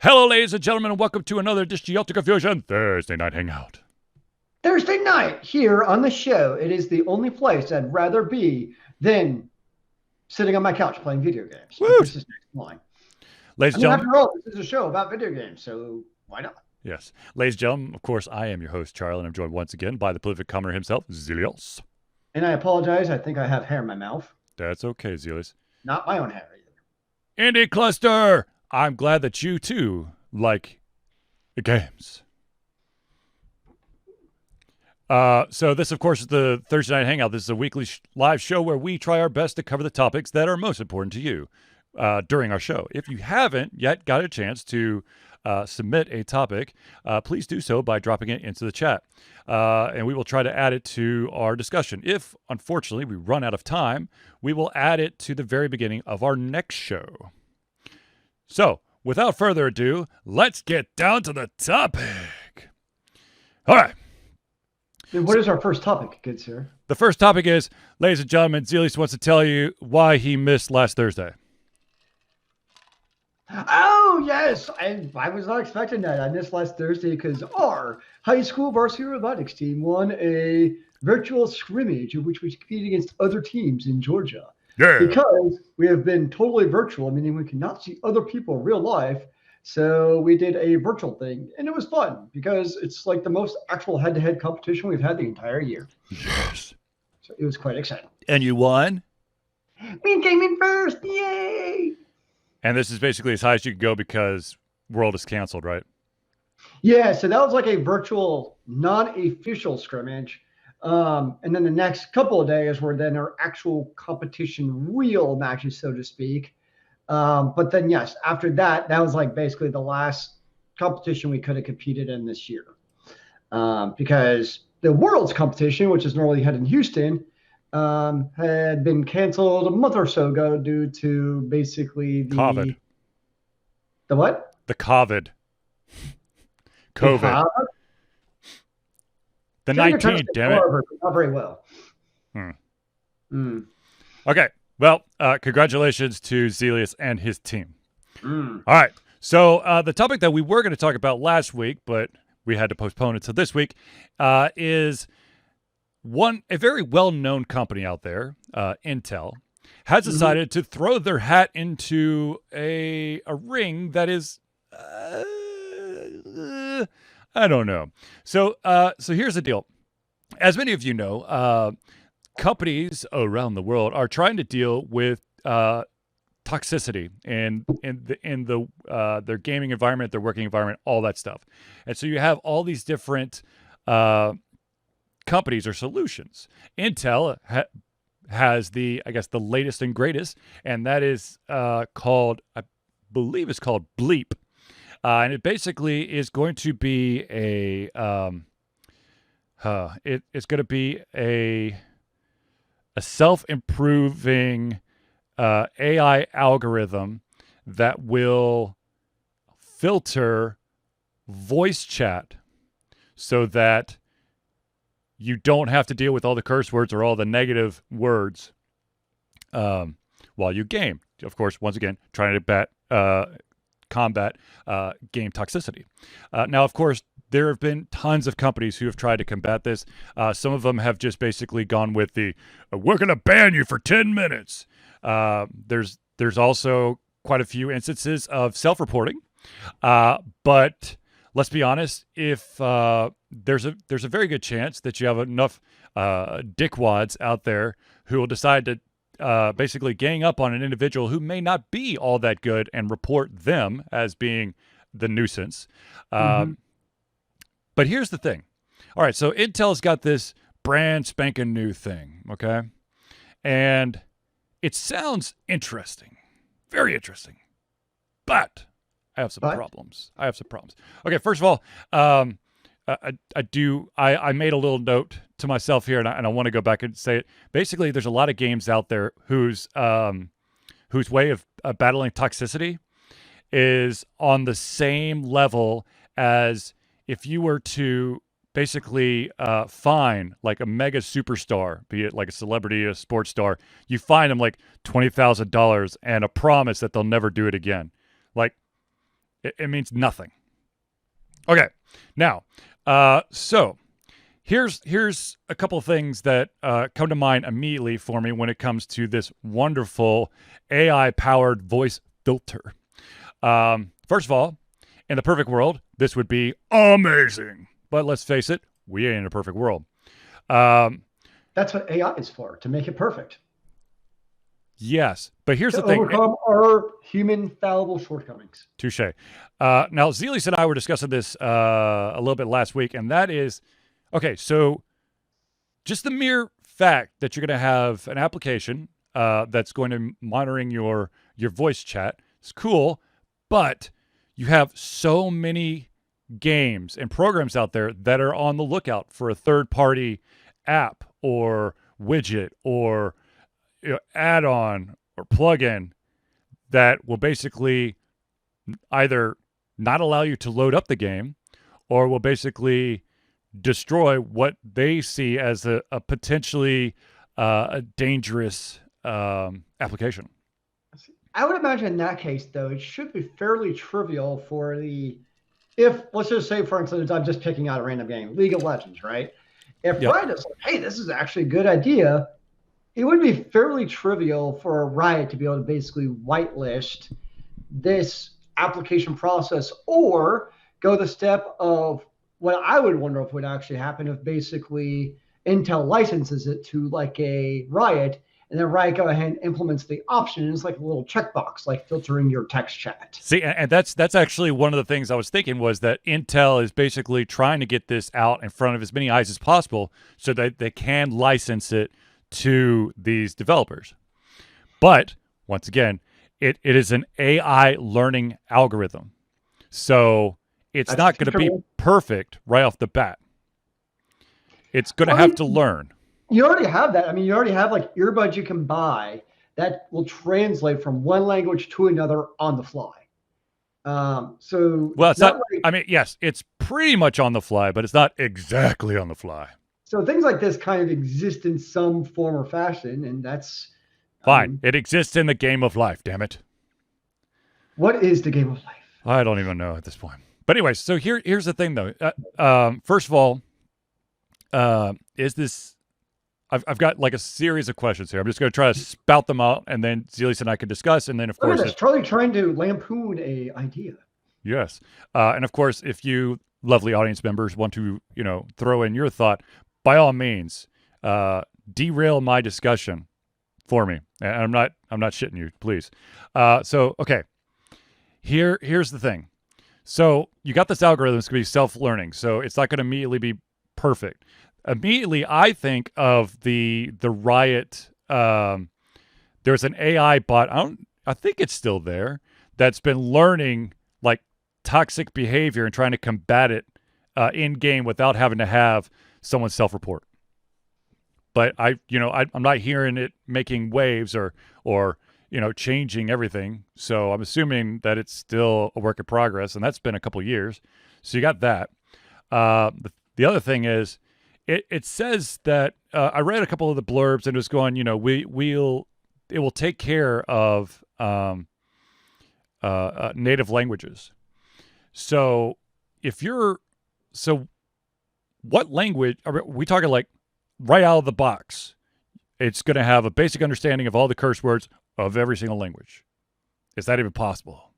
Hello, ladies and gentlemen, and welcome to another Dish to Confusion Thursday Night Hangout. Thursday night here on the show. It is the only place I'd rather be than sitting on my couch playing video games. This is next line. Ladies and gentlemen, after all, this is a show about video games, so why not? Yes. Ladies and gentlemen, of course, I am your host, Charlie, and I'm joined once again by the prolific commenter himself, Zealeus. And I apologize. I think I have hair in my mouth. That's okay, Zealeus. Not my own hair either. Indie Cluster! I'm glad that you, too, like the games. So this, of course, is the Thursday Night Hangout. This is a weekly live show where we try our best to cover the topics that are most important to you during our show. If you haven't yet got a chance to submit a topic, please do so by dropping it into the chat. And we will try to add it to our discussion. If, unfortunately, we run out of time, we will add it to the very beginning of our next show. So, without further ado, let's get down to the topic. All right. And what is our first topic, good sir? The first topic is, ladies and gentlemen, Zealeus wants to tell you why he missed last Thursday. Oh, yes. I was not expecting that. I missed last Thursday because our high school varsity robotics team won a virtual scrimmage in which we competed against other teams in Georgia. Yeah. Because we have been totally virtual, meaning we cannot see other people in real life. So we did a virtual thing, and it was fun because it's like the most actual head-to-head competition we've had the entire year. Yes. So it was quite exciting. And you won? We came in first. Yay! And this is basically as high as you can go because World is canceled, right? Yeah, so that was like a virtual, non-official scrimmage. And then the next couple of days were then our actual competition, real matches, so to speak. But then, yes, after that, that was like basically the last competition we could have competed in this year. Because the World's competition, which is normally held in Houston, had been canceled a month or so ago due to basically the COVID. The what? The COVID. COVID. The 19, damn it. Not very well. Okay. Well, congratulations to Zealeus and his team. All right. So the topic that we were going to talk about last week, but we had to postpone it to this week, is a very well-known company out there, Intel, has decided to throw their hat into a ring that is, I don't know. So here's the deal. As many of you know, companies around the world are trying to deal with toxicity in their gaming environment, their working environment, all that stuff. And so you have all these different companies or solutions. Intel has the latest and greatest, and that is called, I believe it's called Bleep. And it basically is going to be it's going to be a self-improving AI algorithm that will filter voice chat so that you don't have to deal with all the curse words or all the negative words while you game. Of course, once again, trying to combat game toxicity. Now, of course, there have been tons of companies who have tried to combat this. Some of them have just basically gone with we're going to ban you for 10 minutes. There's also quite a few instances of self-reporting. But let's be honest, if there's a very good chance that you have enough dickwads out there who will decide to basically gang up on an individual who may not be all that good and report them as being the nuisance. But here's the thing. All right, so Intel's got this brand spanking new thing, okay? And it sounds interesting, very interesting, but I have some problems. Okay, first of all, I made a little note to myself here, and I want to go back and say it. Basically, there's a lot of games out there whose way of battling toxicity is on the same level as if you were to basically fine like a mega superstar, be it like a celebrity, a sports star, you fine them like $20,000 and a promise that they'll never do it again. Like, It means nothing. Okay, now, so here's a couple of things that come to mind immediately for me when it comes to this wonderful AI-powered voice filter. First of all, in the perfect world, this would be amazing. But let's face it, we ain't in a perfect world. That's what AI is for, to make it perfect. Yes, but here's to the thing. overcome our human fallible shortcomings. Touche. Now, Zealeus and I were discussing this a little bit last week, and that is, okay, so just the mere fact that you're going to have an application that's going to be monitoring your voice chat is cool, but you have so many games and programs out there that are on the lookout for a third-party app or widget or add-on or plugin that will basically either not allow you to load up the game or will basically destroy what they see as a potentially a dangerous application. I would imagine in that case, though, it should be fairly trivial for if, let's just say, for instance, I'm just picking out a random game, League of Legends, right? If Riot is like, hey, this is actually a good idea, it would be fairly trivial for a Riot to be able to basically whitelist this application process or go the step of what I would wonder if would actually happen if basically Intel licenses it to like a Riot, and then Riot go ahead and implements the option. And it's like a little checkbox, like filtering your text chat. See, and that's actually one of the things I was thinking was that Intel is basically trying to get this out in front of as many eyes as possible so that they can license it to these developers. But once again, it is an AI learning algorithm. So it's not going to be perfect right off the bat. It's going to have to learn. You already have that. I mean, you already have like earbuds you can buy that will translate from one language to another on the fly. So well, it's not like, I mean, yes, it's pretty much on the fly, but it's not exactly on the fly. So things like this kind of exist in some form or fashion, and that's fine. It exists in the game of life, damn it. What is the game of life? I don't even know at this point. But anyway, so here's the thing, though. First of all, is this... I've got like a series of questions here. I'm just going to try to spout them out, and then Zealeus and I can discuss, and then, of course... Charlie trying to lampoon a idea. Yes. And, of course, if you lovely audience members want to, throw in your thought, by all means, derail my discussion for me. And I'm not shitting you, please. So, okay. Here's the thing. So you got this algorithm. It's going to be self-learning. So it's not going to immediately be perfect. Immediately, I think of the Riot. There's an AI bot. I think it's still there. That's been learning like toxic behavior and trying to combat it in game without having to have someone self-report. But I'm not hearing it making waves or changing everything. So I'm assuming that it's still a work in progress, and that's been a couple years. So you got that. The other thing is, it says that I read a couple of the blurbs, and it was going, it will take care of native languages. So what language are we talking, like right out of the box? It's going to have a basic understanding of all the curse words of every single language. Is that even possible?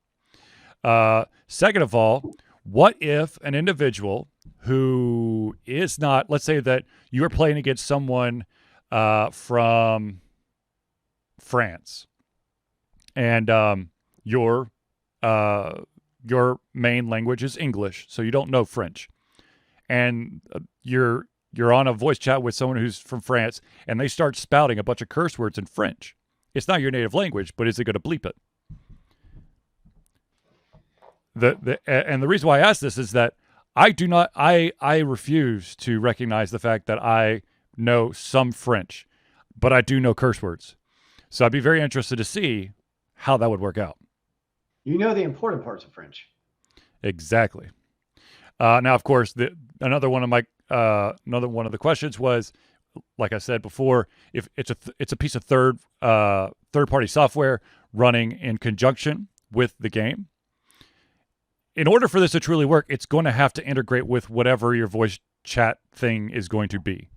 Second of all, what if an individual who is not, let's say that you are playing against someone from France, and your main language is English, so you don't know French, and you're on a voice chat with someone who's from France, and they start spouting a bunch of curse words in French. It's not your native language, but is it going to bleep it? And the reason why I ask this is that I refuse to recognize the fact that I know some French, but I do know curse words. So I'd be very interested to see how that would work out. You know the important parts of French. Exactly. Now, of course, another one of the questions was, like I said before, if it's a piece of third-party software running in conjunction with the game, in order for this to truly work, it's going to have to integrate with whatever your voice chat thing is going to be.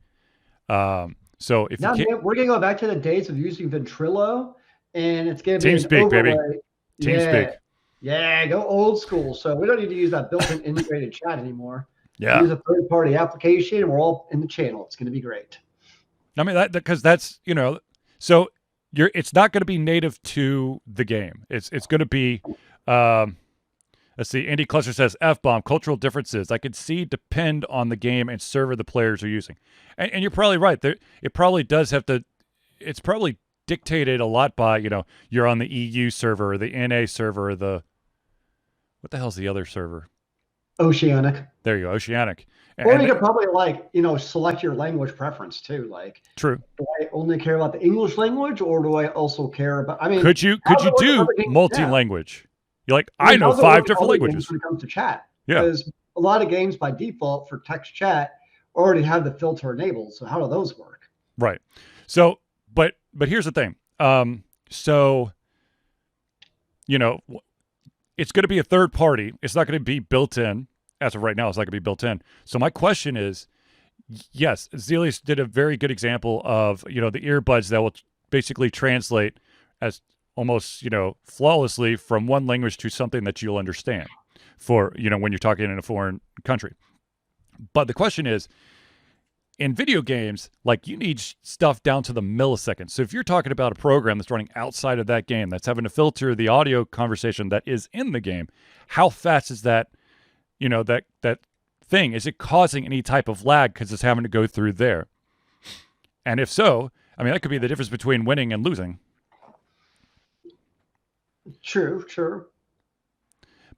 So if Now, you can't, we're gonna go back to the days of using Ventrilo, and it's gonna be an TeamSpeak, baby, overlay. TeamSpeak. Yeah, yeah, go old school. So we don't need to use that built-in integrated chat anymore. Yeah, Use a third-party application, and we're all in the channel. It's gonna be great. I mean that because that's so it's not going to be native to the game. It's going to be. Let's see. Andy Cluster says F-bomb cultural differences I could see depend on the game and server the players are using, and you're probably right. It probably does have to. It's probably dictated a lot by you're on the EU server or the NA server or what the hell's the other server? Oceanic. There you go, Oceanic. Or you could probably select your language preference too. Like, true. do I only care about the English language, or do I also care about? I mean, could you do multi-language? You're like, I know 5 different languages when it comes to chat. Yeah, because a lot of games by default for text chat already have the filter enabled. So how do those work? Right. So, but here's the thing. So, it's going to be a third party. It's not going to be built in. As of right now, it's not going to be built in. So my question is, yes, Zealeus did a very good example of, the earbuds that will basically translate as almost, flawlessly from one language to something that you'll understand for, when you're talking in a foreign country. But the question is, in video games, like, you need stuff down to the millisecond. So if you're talking about a program that's running outside of that game, that's having to filter the audio conversation that is in the game, how fast is that, that thing? Is it causing any type of lag because it's having to go through there? And if so, I mean, that could be the difference between winning and losing. True.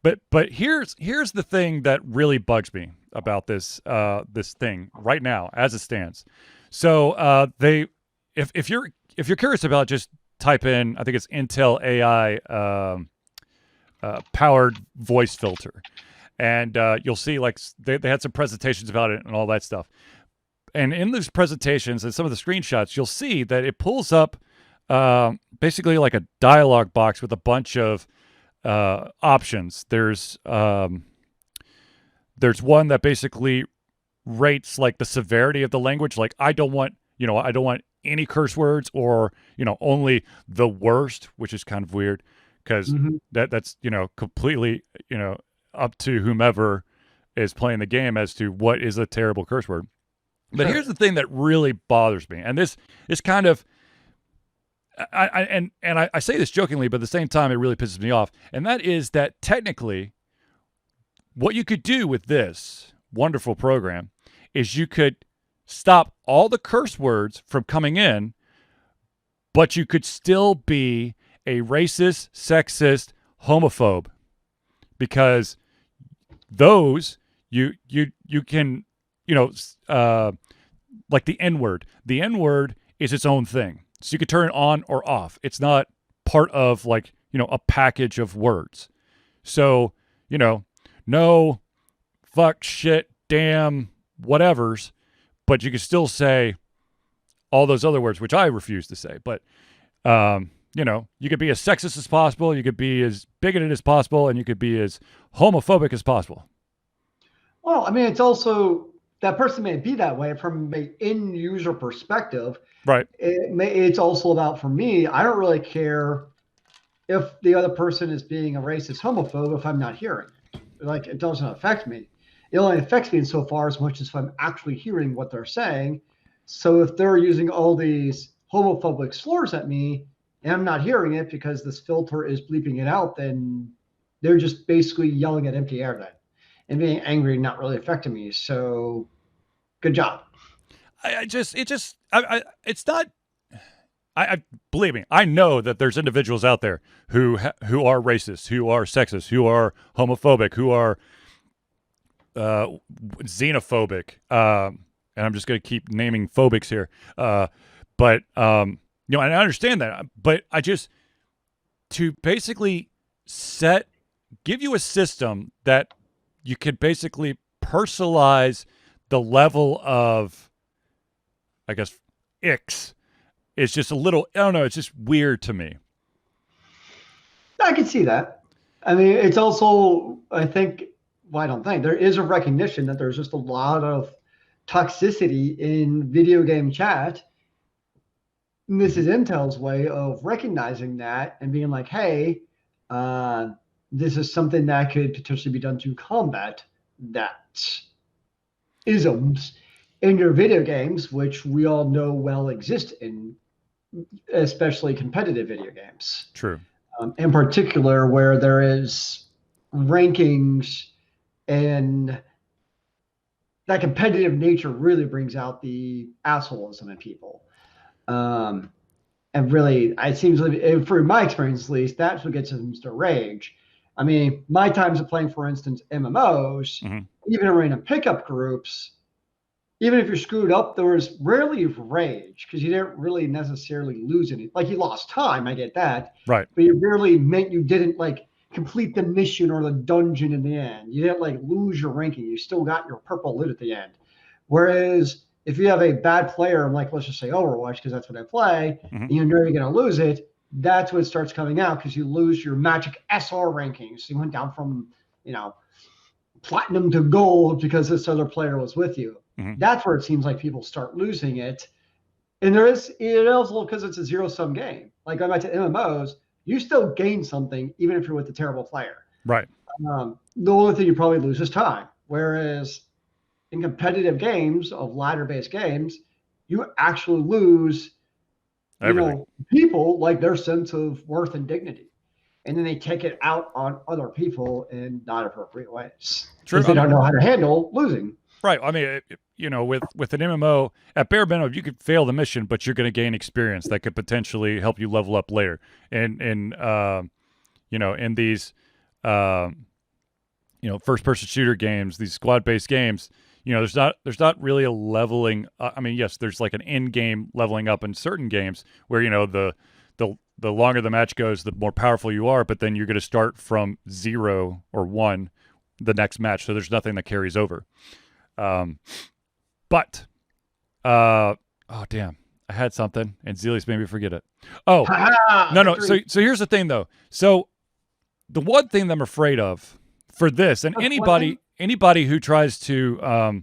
But here's the thing that really bugs me about this thing right now as it stands. So if you're curious about it, just type in, I think it's Intel AI powered voice filter, and you'll see like they had some presentations about it and all that stuff. And in those presentations and some of the screenshots, you'll see that it pulls up basically like a dialog box with a bunch of options. There's one that basically rates like the severity of the language. Like, I don't want any curse words, or only the worst, which is kind of weird because that's completely up to whomever is playing the game as to what is a terrible curse word. But here's the thing that really bothers me, and this is kind of, I say this jokingly, but at the same time, it really pisses me off. And that is that technically, what you could do with this wonderful program is you could stop all the curse words from coming in, but you could still be a racist, sexist, homophobe, because those you can like the N-word. The N-word is its own thing. So you could turn it on or off. It's not part of like, a package of words. So, no, fuck, shit, damn, whatevers, but you can still say all those other words, which I refuse to say. But, you could be as sexist as possible. You could be as bigoted as possible, and you could be as homophobic as possible. Well, I mean, it's also, that person may be that way from an end user perspective. Right. It's also about, for me, I don't really care if the other person is being a racist homophobe if I'm not hearing it. Like, it doesn't affect me. It only affects me insofar as much as if I'm actually hearing what they're saying. So if they're using all these homophobic slurs at me and I'm not hearing it because this filter is bleeping it out, then they're just basically yelling at empty air then and being angry and not really affecting me. So good job. Believe me, I know that there's individuals out there who are racist, who are sexist, who are homophobic, who are xenophobic, and I'm just going to keep naming phobics here. But and I understand that, but to basically give you a system that you could basically personalize the level of, I guess, icks is just a little, I don't know, it's just weird to me. I can see that. I mean, it's also, I think, well, I don't think there is a recognition that there's just a lot of toxicity in video game chat. And this Mhm. is Intel's way of recognizing that and being like, hey, uh, this is something that could potentially be done to combat that isms in your video games, which we all know well exist in especially competitive video games. True. In particular, where there is rankings and that competitive nature really brings out the assholism in people. Um, and really, it seems like, for my experience at least, that's what gets them to rage. I mean, my times of playing, for instance, MMOs, Hmm. even in random pickup groups, even if you're screwed up, there was rarely rage because you didn't really necessarily lose any. Like you lost time, I get that, Right. but it rarely meant you didn't like complete the mission or the dungeon in the end. You didn't like lose your ranking. You still got your purple loot at the end. Whereas if you have a bad player, like let's just say Overwatch, because that's what I play, Hmm. and you know you're going to lose it, that's what starts coming out because you lose your magic SR rankings. You went down from, you know, platinum to gold because this other player was with you. Hmm. That's where it seems like people start losing it. And there is, it also because it's a zero sum game. Like going back to MMOs, you still gain something even if you're with a terrible player. Right. The only thing you probably lose is time. Whereas in competitive games of ladder based games, you actually lose, Everything. people like their sense of worth and dignity. And then they take it out on other people in not appropriate ways True. because I they mean, don't know how to handle losing. right. I mean, with an MMO, at bare minimum, you could fail the mission, but you're going to gain experience that could potentially help you level up later. And in these, um, first person shooter games, these squad based games, there's not really a leveling. I mean, yes, there's like an in game leveling up in certain games where the longer the match goes, the more powerful you are. But then you're going to start from 0 or 1 the next match, so there's nothing that carries over. Um, but oh damn, I had something, and Zealeus made me forget it. Oh Ha no, no. So victory. so here's the thing though. So the one thing that I'm afraid of for this, and That's one thing. anybody who tries to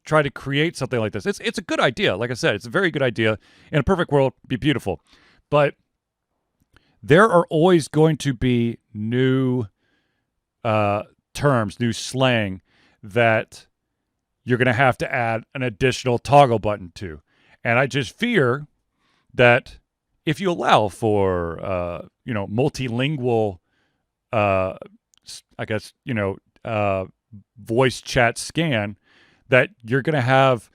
try to create something like this, it's a good idea. Like I said, it's a very good idea. In a perfect world, be beautiful, but there are always going to be new terms, new slang that you're going to have to add an additional toggle button to, and I just fear that if you allow for multilingual uh, I guess, voice chat scan, that you're going to have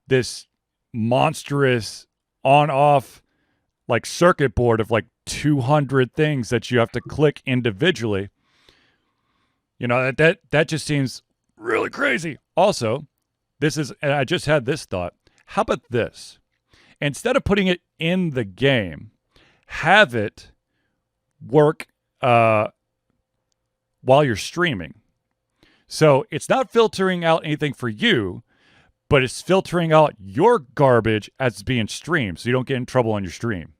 this monstrous on off like circuit board of like 200 things that you have to click individually. That just seems really crazy. Also, and I just had this thought. How about this? Instead of putting it in the game, have it work while you're streaming. So it's not filtering out anything for you, but it's filtering out your garbage as it's being streamed so you don't get in trouble on your stream.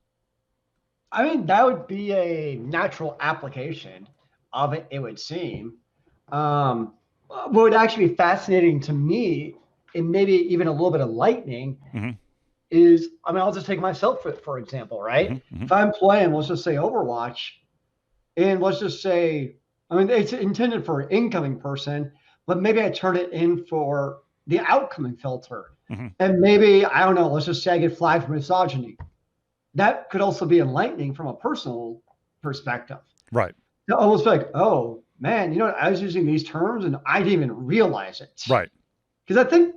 I mean, that would be a natural application of it, it would seem. What would actually be fascinating to me, and maybe even a little bit of lightning, Mm-hmm. is I mean, I'll just take myself for example, right? Mm-hmm. If I'm playing, let's just say Overwatch, and let's just say, I mean, it's intended for an incoming person, but maybe I turn it in for the outcoming filter. Mm-hmm. And maybe, I don't know, let's just say I get flagged for misogyny. That could also be enlightening from a personal perspective. Right. To almost be like, oh man, I was using these terms and I didn't even realize it. Right. Because I think,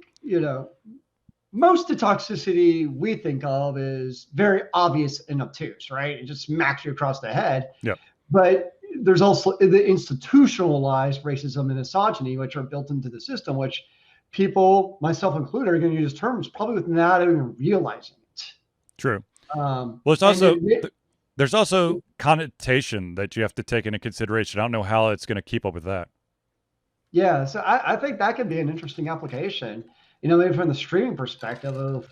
most of the toxicity we think of is very obvious and obtuse, right? It just smacks you across the head. Yep. But there's also the institutionalized racism and misogyny, which are built into the system, which people, myself included, are going to use terms probably without even realizing it. True. Um, Well, and it, there's also connotation that you have to take into consideration. I don't know how it's going to keep up with that. yeah, so I think that could be an interesting application. Maybe from the streaming perspective of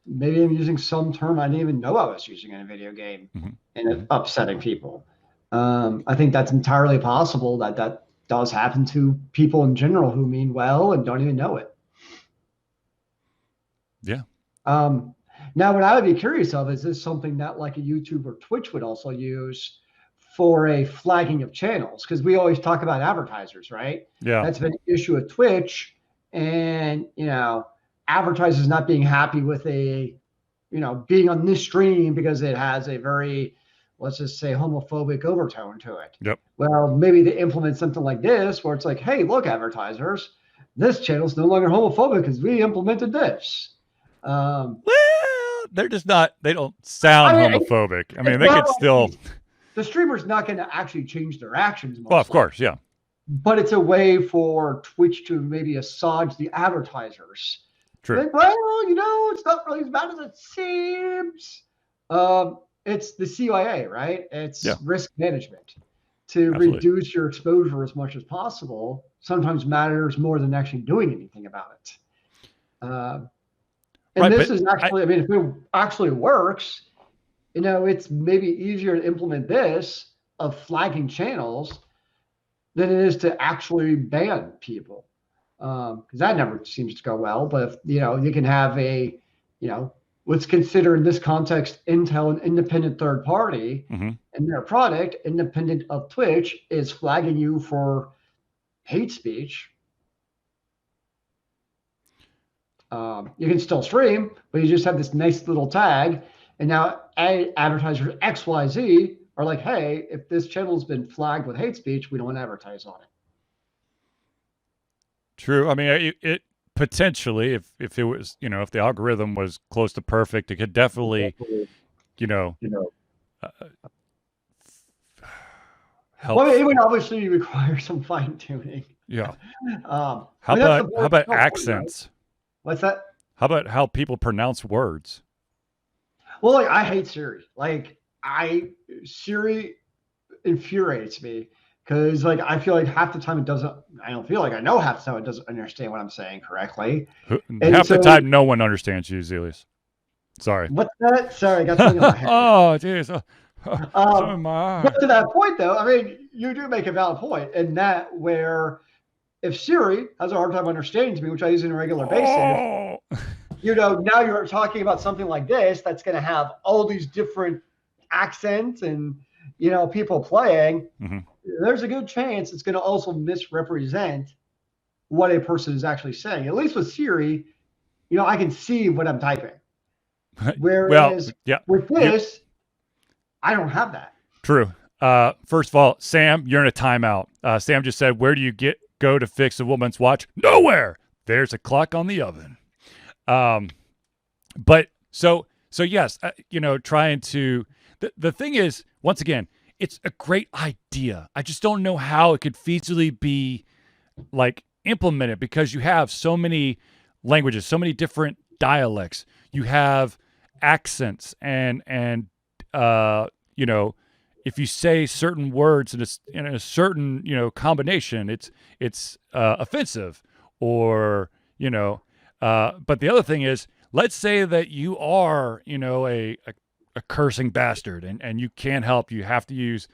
maybe I'm using some term I didn't even know I was using in a video game, Mm-hmm. and it's upsetting people. I think that's entirely possible that that does happen to people in general who mean well and don't even know it. Yeah. Um, Now, what I would be curious of is this something that like a YouTube or Twitch would also use for a flagging of channels? Because we always talk about advertisers, right? Yeah. That's been an issue with Twitch, and advertisers not being happy with being on this stream because it has a very, let's just say, homophobic overtone to it. Yep. Well, maybe they implement something like this where it's like, hey, look, advertisers, this channel's no longer homophobic because we implemented this. Well, they're just not. They don't sound homophobic. I mean, they could still. The streamer's not going to actually change their actions. Well, of course, yeah. But it's a way for Twitch to maybe assuage the advertisers. True. Like, well, it's not really as bad as it seems. It's the CYA, right? It's risk management. To reduce your exposure as much as possible sometimes matters more than actually doing anything about it. And this is actually, if it actually works, it's maybe easier to implement this of flagging channels than it is to actually ban people. Because that never seems to go well. But if, you can have let's consider in this context, Intel, an independent third party, and their product, independent of Twitch, is flagging you for hate speech. You can still stream, but you just have this nice little tag. And now advertisers XYZ are like, hey, if this channel's been flagged with hate speech, we don't want to advertise on it. True. I mean, it potentially, if it was, if the algorithm was close to perfect, it could definitely, help. Well, it would obviously require some fine tuning. Yeah. How about accents? Right? What's that? How about how people pronounce words? Well, I hate Siri. Siri infuriates me because I feel like half the time it doesn't. I don't feel like I know half the time it doesn't understand what I'm saying correctly. Half the time, no one understands you, Zealeus. Sorry. What's that? Sorry, I got something in my head. Oh, jeez. But to that point, though, I mean, you do make a valid point, and that where if Siri has a hard time understanding me, which I use on a regular basis, now you're talking about something like this that's going to have all these different accents and people playing. There's a good chance it's going to also misrepresent what a person is actually saying. At least with Siri, I can see what I'm typing. Whereas with this, I don't have that. True. First of all, Sam, you're in a timeout. Sam just said, where do you go to fix a woman's watch? Nowhere. There's a clock on the oven. But so yes, trying to, the thing is, once again, it's a great idea. I just don't know how it could feasibly be implemented because you have so many languages, so many different dialects. You have accents and if you say certain words in a certain combination, it's offensive, or But the other thing is, let's say that you are a cursing bastard and you can't help. You have to use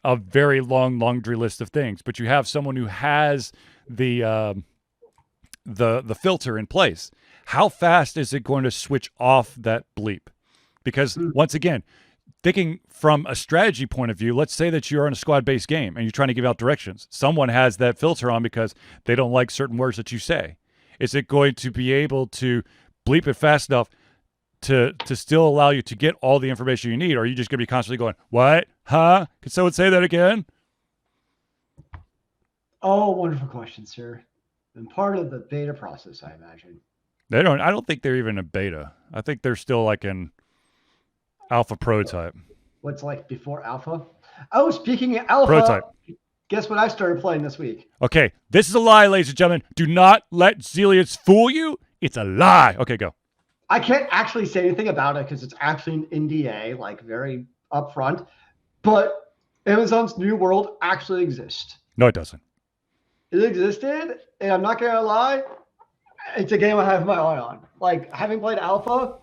a very long laundry list of things, but you have someone who has the filter in place. How fast is it going to switch off that bleep? Because once again, thinking from a strategy point of view, let's say that you're in a squad-based game and you're trying to give out directions. Someone has that filter on because they don't like certain words that you say. Is it going to be able to bleep it fast enough to still allow you to get all the information you need? Or are you just going to be constantly going, what? Huh? Could someone say that again? Oh, wonderful question, sir. And part of the beta process, I imagine. I don't think they're even a beta. I think they're still like an alpha prototype. What's before alpha? Oh, speaking of alpha, prototype. Guess what I started playing this week? Okay, this is a lie, ladies and gentlemen. Do not let Zealeus fool you. It's a lie. Okay, go. I can't actually say anything about it because it's actually an NDA, very upfront. But Amazon's New World actually exists. No, it doesn't. It existed, and I'm not going to lie, it's a game I have my eye on. Having played alpha,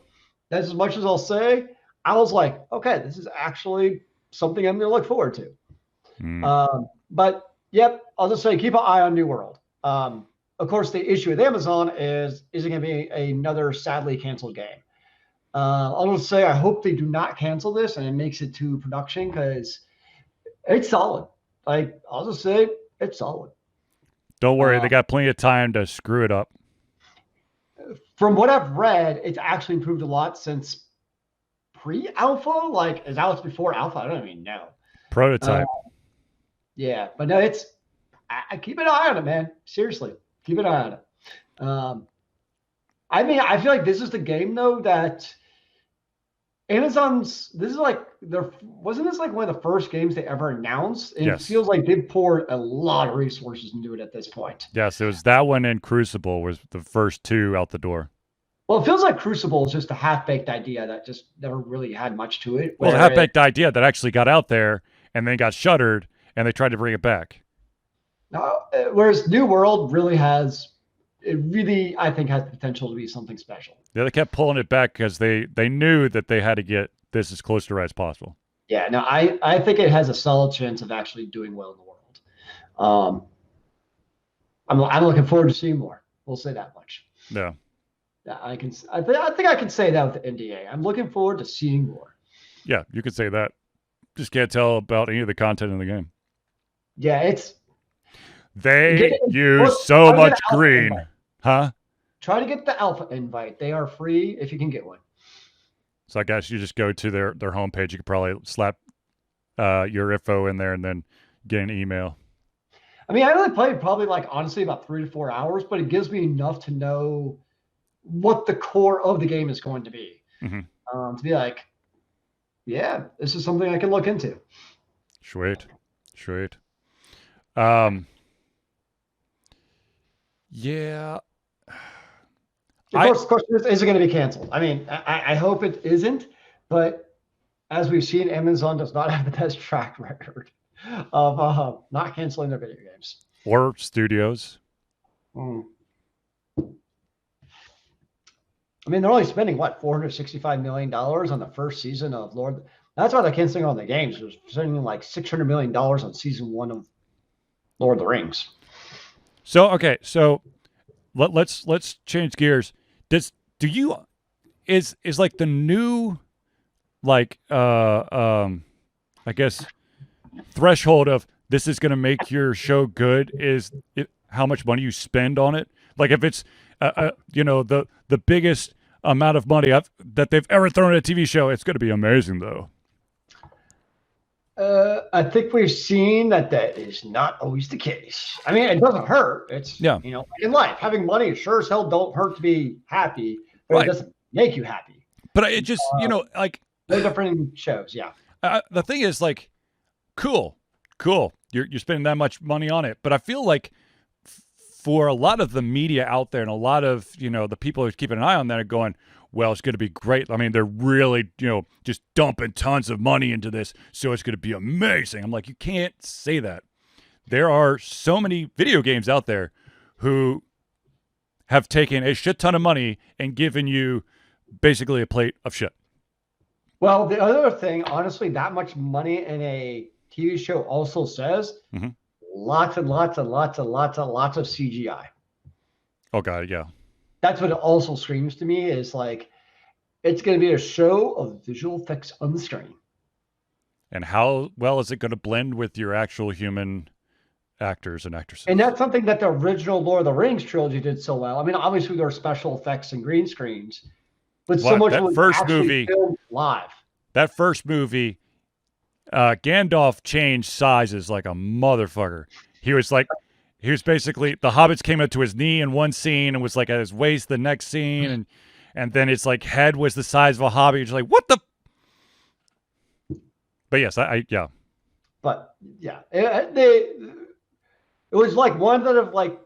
that's as much as I'll say. I was like, okay, this is actually something I'm going to look forward to. Mm. But yep, I'll just say keep an eye on New World. Of course, the issue with Amazon is it going to be another sadly canceled game? I'll just say I hope they do not cancel this and it makes it to production because it's solid. Like I'll just say it's solid. Don't worry, they got plenty of time to screw it up. From what I've read, it's actually improved a lot since pre-alpha. Like is that before alpha? I don't even know. Prototype. Yeah, but no, it's I keep an eye on it, man. Seriously, keep an eye on it. I mean, I feel like this is the game though that Amazon's. This is like wasn't this like one of the first games they ever announced? And Yes. It feels like they've poured a lot of resources into it at this point. Yes, it was that one and Crucible was the first two out the door. Well, it feels like Crucible is just a half-baked idea that just never really had much to it. Well, the half-baked idea that actually got out there and then got shuttered, and they tried to bring it back. Whereas New World really has, it really, I think, has the potential to be something special. Yeah, they kept pulling it back because they knew that they had to get this as close to right as possible. Yeah, no, I think it has a solid chance of actually doing well in the world. I'm looking forward to seeing more. We'll say that much. Yeah. I think I can say that with the NDA. I'm looking forward to seeing more. Yeah, you could say that. Just can't tell about any of the content in the game. Yeah, they use so much green. Huh? Try to get the alpha invite. They are free if you can get one. So I guess you just go to their homepage. You could probably slap your info in there and then get an email. I mean, I only played probably like honestly about 3 to 4 hours, but it gives me enough to know what the core of the game is going to be. Mm-hmm. To be like, yeah, this is something I can look into. Sweet. Yeah. Of course, is it going to be canceled? I mean, I hope it isn't, but as we've seen, Amazon does not have the best track record of not canceling their video games. Or studios. I mean, they're only spending what $465 million on the first season of Lord. That's why they're canceling all the games. They're spending like $600 million on season 1 of Lord of the Rings. So okay, so let's change gears. Is like the new like I guess threshold of this is going to make your show good is how much money you spend on it. Like if it's the biggest amount of money that they've ever thrown at a TV show, it's going to be amazing though. I think we've seen that is not always the case. I mean, it doesn't hurt. It's in life, having money sure as hell don't hurt to be happy, but It doesn't make you happy. But it just like they're different shows. Yeah. The thing is like, cool. You're spending that much money on it, but I feel like for a lot of the media out there and a lot of the people who keep an eye on that are going, well, it's going to be great. I mean, they're really, just dumping tons of money into this, so it's going to be amazing. I'm like, you can't say that. There are so many video games out there who have taken a shit ton of money and given you basically a plate of shit. Well, the other thing, honestly, that much money in a TV show also says lots and lots and lots and lots and lots of CGI. Oh, God, yeah. That's what it also screams to me is like, it's going to be a show of visual effects on the screen. And how well is it going to blend with your actual human actors and actresses? And that's something that the original Lord of the Rings trilogy did so well. I mean, obviously there are special effects and green screens, but so much was actually filmed live. That first movie, Gandalf changed sizes like a motherfucker. He was basically, the hobbits came up to his knee in one scene and was like at his waist the next scene, and then it's like head was the size of a hobbit. You're just like, what the? But yes, yeah. But yeah, it was like one of like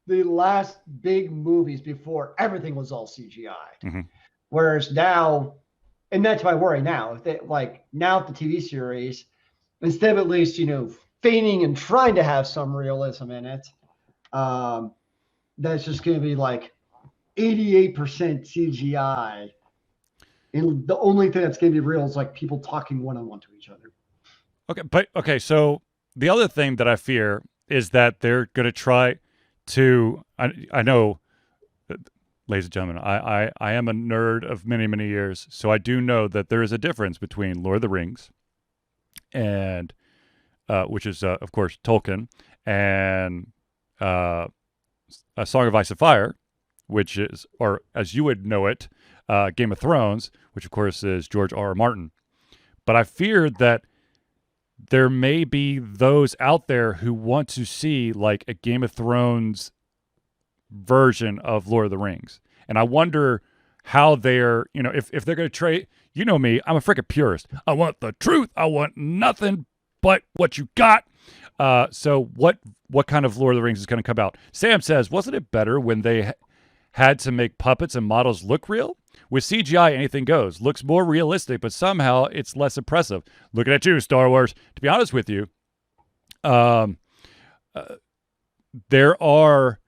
the last big movies before everything was all CGI. Whereas now, and that's my worry now, now the TV series, instead of at least, feigning and trying to have some realism in it, that's just going to be like 88% CGI. And the only thing that's going to be real is like people talking one-on-one to each other. Okay. So the other thing that I fear is that they're going to try to. I know, ladies and gentlemen, I am a nerd of many many years, so I do know that there is a difference between Lord of the Rings and which is of course Tolkien, and uh, A Song of Ice and Fire, which is, or as you would know it, Game of Thrones, which of course is George R. R. Martin. But I fear that there may be those out there who want to see like a Game of Thrones version of Lord of the Rings. And I wonder how they're, if they're going to trade, you know me, I'm a freaking purist. I want the truth. I want nothing but what you got. So what kind of Lord of the Rings is going to come out? Sam says, wasn't it better when they had to make puppets and models look real? With CGI, anything goes. Looks more realistic, but somehow it's less impressive. Looking at you, Star Wars. To be honest with you, there are,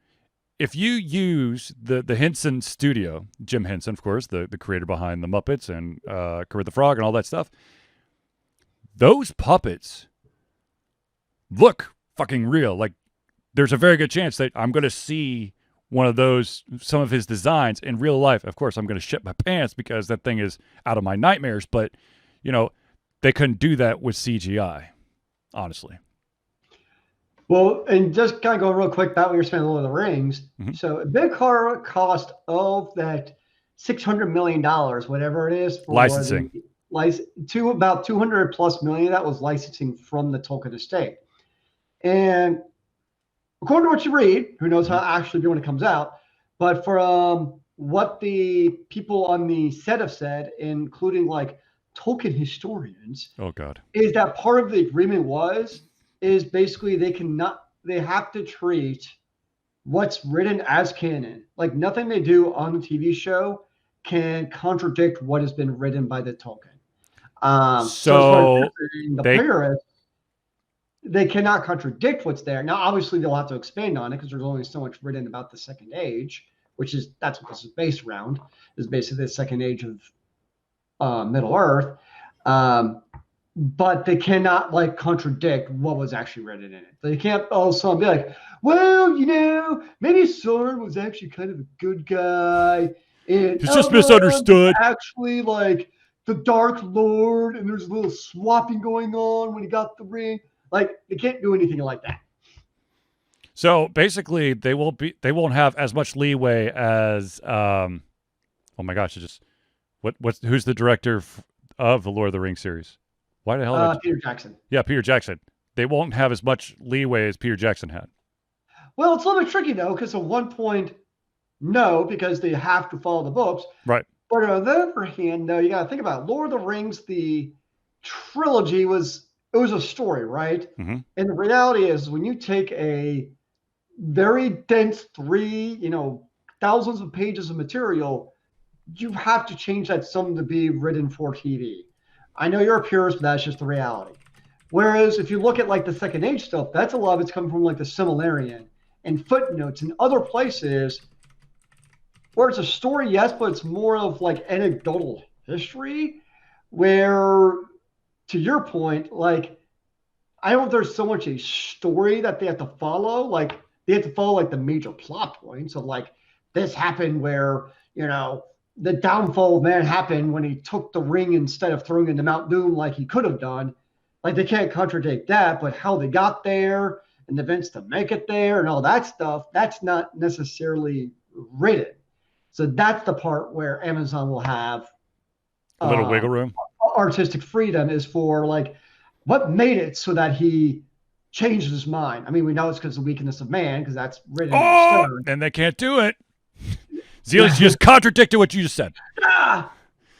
if you use the Henson studio, Jim Henson, of course, the creator behind the Muppets and Kermit the Frog and all that stuff, those puppets look fucking real. Like, there's a very good chance that I'm going to see one of those, some of his designs in real life. Of course, I'm going to shit my pants because that thing is out of my nightmares. But, they couldn't do that with CGI, honestly. Well, and just kind of go real quick about what you're saying, Lord of the Rings. Mm-hmm. So a big cost of that $600 million, whatever it is, for Licensing. to about 200 plus million, that was licensing from the Tolkien estate. And according to what you read, who knows how actually be when it comes out, but from what the people on the set have said, including like Tolkien historians, Oh God, is that part of the agreement is basically they have to treat what's written as canon. Like nothing they do on the TV show can contradict what has been written by the Tolkien. So as far as the purists, they cannot contradict what's there. Now, obviously, they'll have to expand on it because there's only so much written about the Second Age, that's what this is based around, is basically the Second Age of Middle Earth. But they cannot like contradict what was actually written in it. They can't also be like, well, maybe Sauron was actually kind of a good guy. And he's just misunderstood. Actually, like the Dark Lord, and there's a little swapping going on when he got the ring. Like they can't do anything like that. So basically, they won't have as much leeway as oh my gosh, who's the director of the Lord of the Rings series? Why the hell? Peter Jackson. Yeah, Peter Jackson. They won't have as much leeway as Peter Jackson had. Well, it's a little bit tricky though, because at one point, no, because they have to follow the books. Right. But on the other hand, though, you got to think about it. Lord of the Rings. The trilogy was a story, right? Mm-hmm. And the reality is, when you take a very dense thousands of pages of material, you have to change that some to be written for TV. I know you're a purist, but that's just the reality. Whereas if you look at like the Second Age stuff, that's a lot of it's coming from like the Silmarillion and footnotes and other places where it's a story, yes, but it's more of like anecdotal history. Where, to your point, like I don't know if there's so much a story that they have to follow. Like they have to follow like the major plot points of like this happened where the downfall of man happened when he took the ring instead of throwing it into Mount Doom like he could have done. Like they can't contradict that, but how they got there and the events to make it there and all that stuff, that's not necessarily written. So that's the part where Amazon will have a little wiggle room. Artistic freedom is for like what made it so that he changed his mind. I mean, we know it's because of the weakness of man, because that's written in stone. And they can't do it. Zealeus just contradicted what you just said.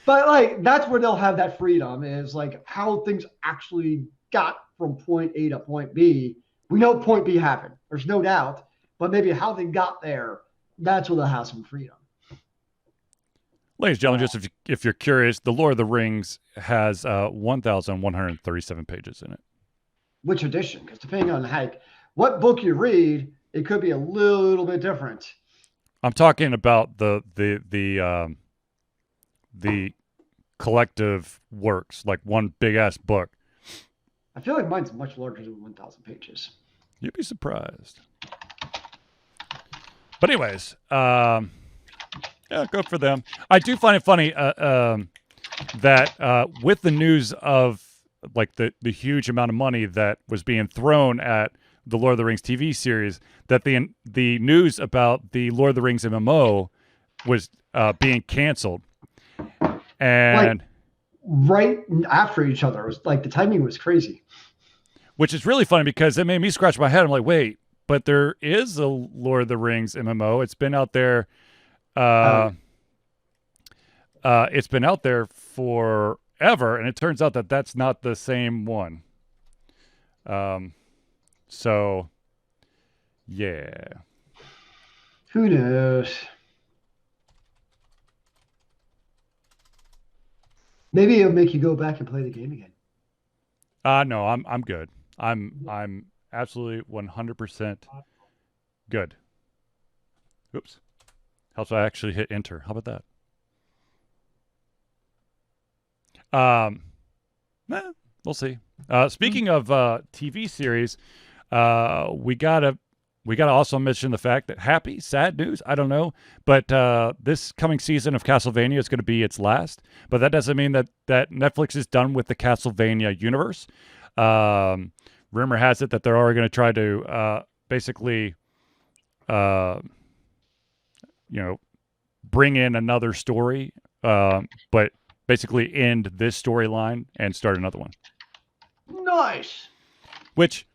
But like that's where they'll have that freedom, is like how things actually got from point A to point B. We know point B happened. There's no doubt. But maybe how they got there, that's where they'll have some freedom. Ladies and gentlemen, just if you're curious, The Lord of the Rings has 1,137 pages in it. Which edition? Because depending on what book you read, it could be a little bit different. I'm talking about the collective works, like one big ass book. I feel like mine's much larger than 1,000 pages. You'd be surprised. But anyways, yeah, good for them. I do find it funny that with the news of like the huge amount of money that was being thrown at the Lord of the Rings TV series, that the news about the Lord of the Rings MMO was being canceled, and right after each other. It was like the timing was crazy. Which is really funny because it made me scratch my head. I'm like, wait, but there is a Lord of the Rings MMO. It's been out there. It's been out there forever, and it turns out that that's not the same one. So, yeah. Who knows? Maybe it'll make you go back and play the game again. No, I'm good. I'm absolutely 100% good. Oops. Helps I actually hit enter. How about that? We'll see. Speaking of TV series, we gotta also mention the fact that sad news, I don't know, but this coming season of Castlevania is going to be its last. But that doesn't mean that Netflix is done with the Castlevania universe. Rumor has it that they're already going to try to basically, bring in another story, but basically end this storyline and start another one. Nice. Which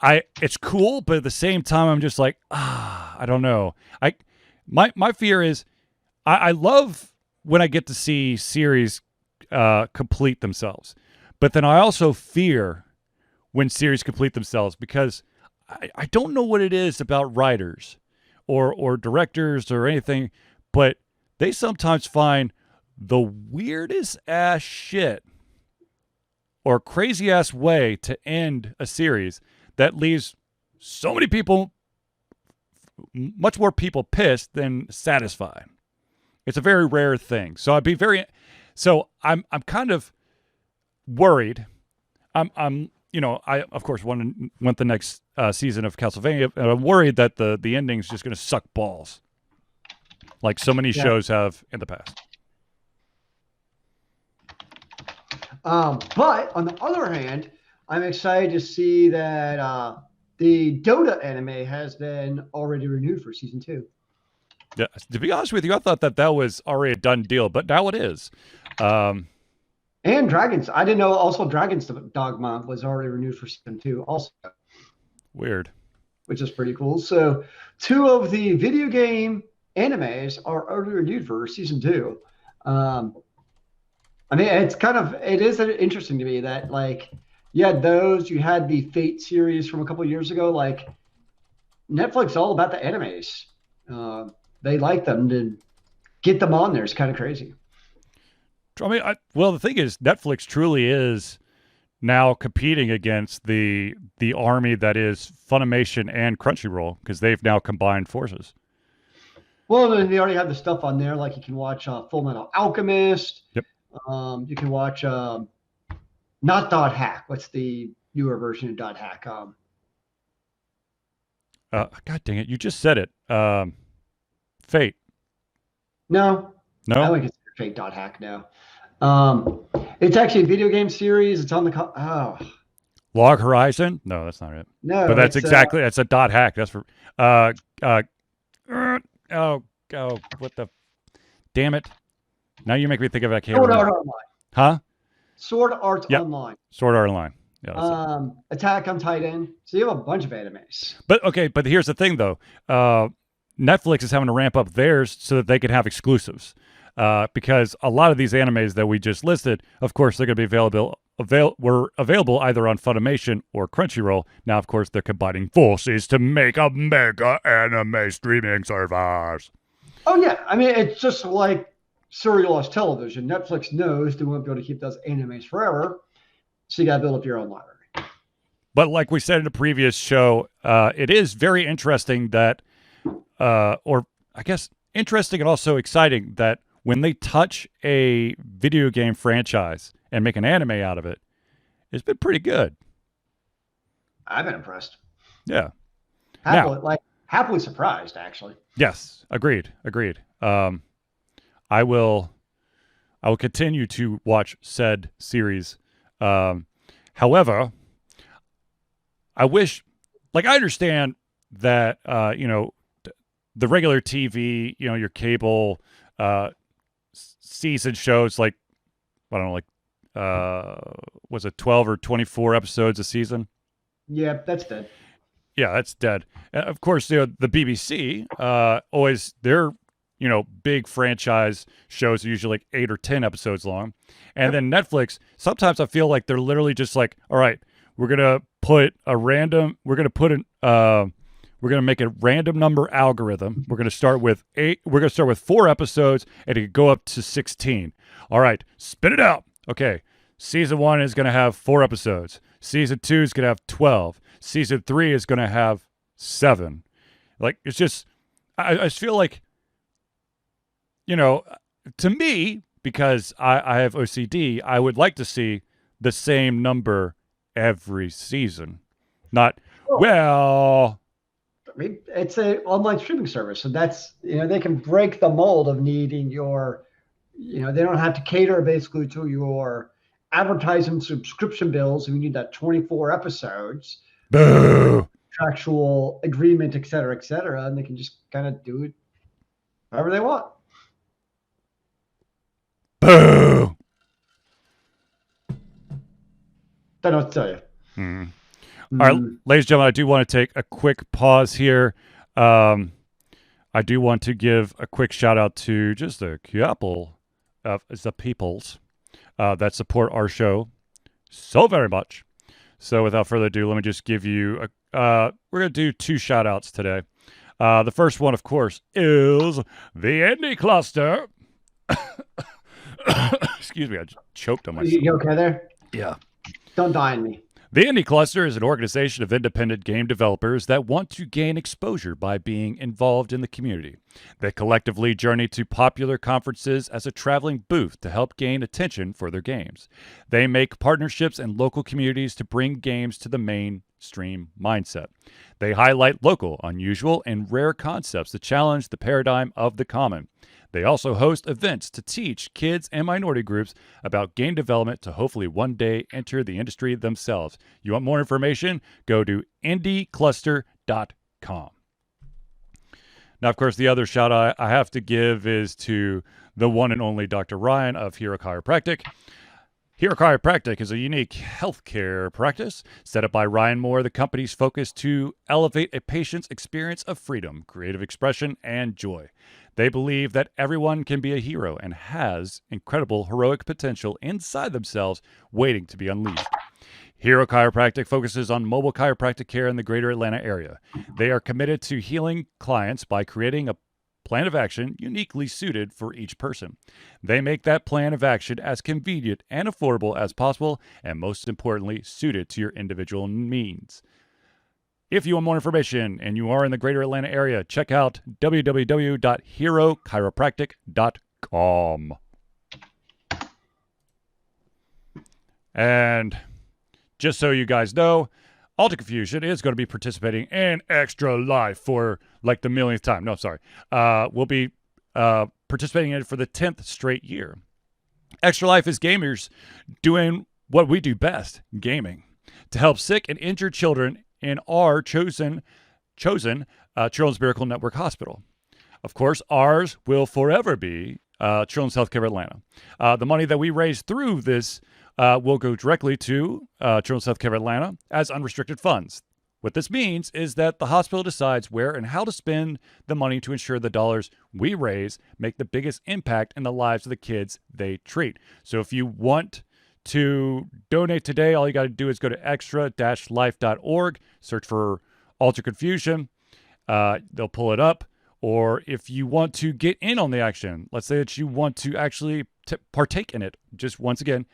it's cool, but at the same time, I'm just like, I don't know. My fear is, I love when I get to see series complete themselves, but then I also fear when series complete themselves because I don't know what it is about writers or directors or anything, but they sometimes find the weirdest ass shit or crazy ass way to end a series that leaves so many people, much more people pissed than satisfied. It's a very rare thing. So I'm kind of worried. I of course want the next season of Castlevania, and I'm worried that the ending's just going to suck balls, like so many shows have in the past. But on the other hand, I'm excited to see that the Dota anime has been already renewed for season 2. Yeah, to be honest with you, I thought that was already a done deal, but now it is. And Dragons, I didn't know. Also, Dragon's Dogma was already renewed for season 2. Also, weird, which is pretty cool. So, 2 of the video game animes are already renewed for season 2. I mean, it is interesting to me that you had the Fate series from a couple of years ago. Like Netflix is all about the animes. They like them, to get them on there is kind of crazy. I mean, the thing is, Netflix truly is now competing against the army that is Funimation and Crunchyroll because they've now combined forces. Well, they already have the stuff on there, like you can watch Full Metal Alchemist. Yep. You can watch not Dot Hack. What's the newer version of Dot Hack? God dang it! You just said it. Fate. No. I wouldn't consider Fate Dot Hack now. It's actually a video game series. It's on the Log Horizon. No, that's not it. No, but that's that's a Dot Hack. That's for what the damn it! Now you make me think of that. Sword Art Online. Huh? Sword Art Online. Sword Art Online. Yeah. Attack on Titan. So you have a bunch of animes. But here's the thing though. Netflix is having to ramp up theirs so that they can have exclusives. Because a lot of these animes that we just listed, of course, they're going to be were available either on Funimation or Crunchyroll. Now, of course, they're combining forces to make a mega anime streaming service. Oh yeah, I mean it's just like serialized television. Netflix knows they won't be able to keep those animes forever, so you got to build up your own library. But like we said in a previous show, it is very interesting that, or I guess interesting and also exciting that when they touch a video game franchise and make an anime out of it, it's been pretty good. I've been impressed. Yeah. Happily surprised, actually. Yes, agreed. I will continue to watch said series. However, I wish, like, I understand that the regular TV, your cable season shows, like, I don't know, like was it 12 or 24 episodes a season? Yeah, that's dead. Yeah, that's dead. Of course, the BBC always their big franchise shows are usually like 8 or 10 episodes long, and then Netflix. Sometimes I feel like they're literally just like, all right, we're gonna make a random number algorithm. We're gonna start with 8. We're gonna start with 4 episodes, and it could go up to 16. All right, spit it out. Okay, season 1 is gonna have 4 episodes. Season 2 is gonna have 12. Season 3 is going to have 7. Like, it's just, I just feel like, to me, because I have OCD, I would like to see the same number every season. Not, well. I mean, it's an online streaming service. So that's, they can break the mold of needing your, they don't have to cater basically to your advertising subscription bills. And you need that 24 episodes. Boo. Contractual agreement, et cetera, and they can just kind of do it however they want. Boo. Don't know what to tell you. All right, ladies and gentlemen, I do want to take a quick pause here. I do want to give a quick shout out to just a couple of the peoples that support our show so very much. So without further ado, let me just give you we're going to do 2 shout outs today. The first one, of course, is the Indie Cluster. Excuse me, I just choked on myself. You okay there? Yeah. Don't die on me. The Indie Cluster is an organization of independent game developers that want to gain exposure by being involved in the community. They collectively journey to popular conferences as a traveling booth to help gain attention for their games. They make partnerships in local communities to bring games to the mainstream mindset. They highlight local, unusual, and rare concepts to challenge the paradigm of the common. They also host events to teach kids and minority groups about game development to hopefully one day enter the industry themselves. You want more information? Go to indiecluster.com. Now, of course, the other shout out I have to give is to the one and only Dr. Ryan of Hero Chiropractic. Hero Chiropractic is a unique healthcare practice set up by Ryan Moore, the company's focus to elevate a patient's experience of freedom, creative expression, and joy. They believe that everyone can be a hero and has incredible heroic potential inside themselves waiting to be unleashed. Hero Chiropractic focuses on mobile chiropractic care in the greater Atlanta area. They are committed to healing clients by creating a plan of action uniquely suited for each person. They make that plan of action as convenient and affordable as possible, and most importantly, suited to your individual means. If you want more information and you are in the greater Atlanta area, check out www.herochiropractic.com. And just so you guys know, Alter Confusion is going to be participating in Extra Life for like the millionth time. No, sorry. We'll be participating in it for the 10th straight year. Extra Life is gamers doing what we do best, gaming, to help sick and injured children in our chosen Children's Miracle Network Hospital. Of course, ours will forever be Children's Healthcare Atlanta. The money that we raise through this will go directly to Children's Healthcare Atlanta as unrestricted funds. What this means is that the hospital decides where and how to spend the money to ensure the dollars we raise make the biggest impact in the lives of the kids they treat. So if you want to donate today, all you got to do is go to extra-life.org, search for Alter Confusion. They'll pull it up. Or if you want to get in on the action, let's say that you want to actually partake in it, just once again,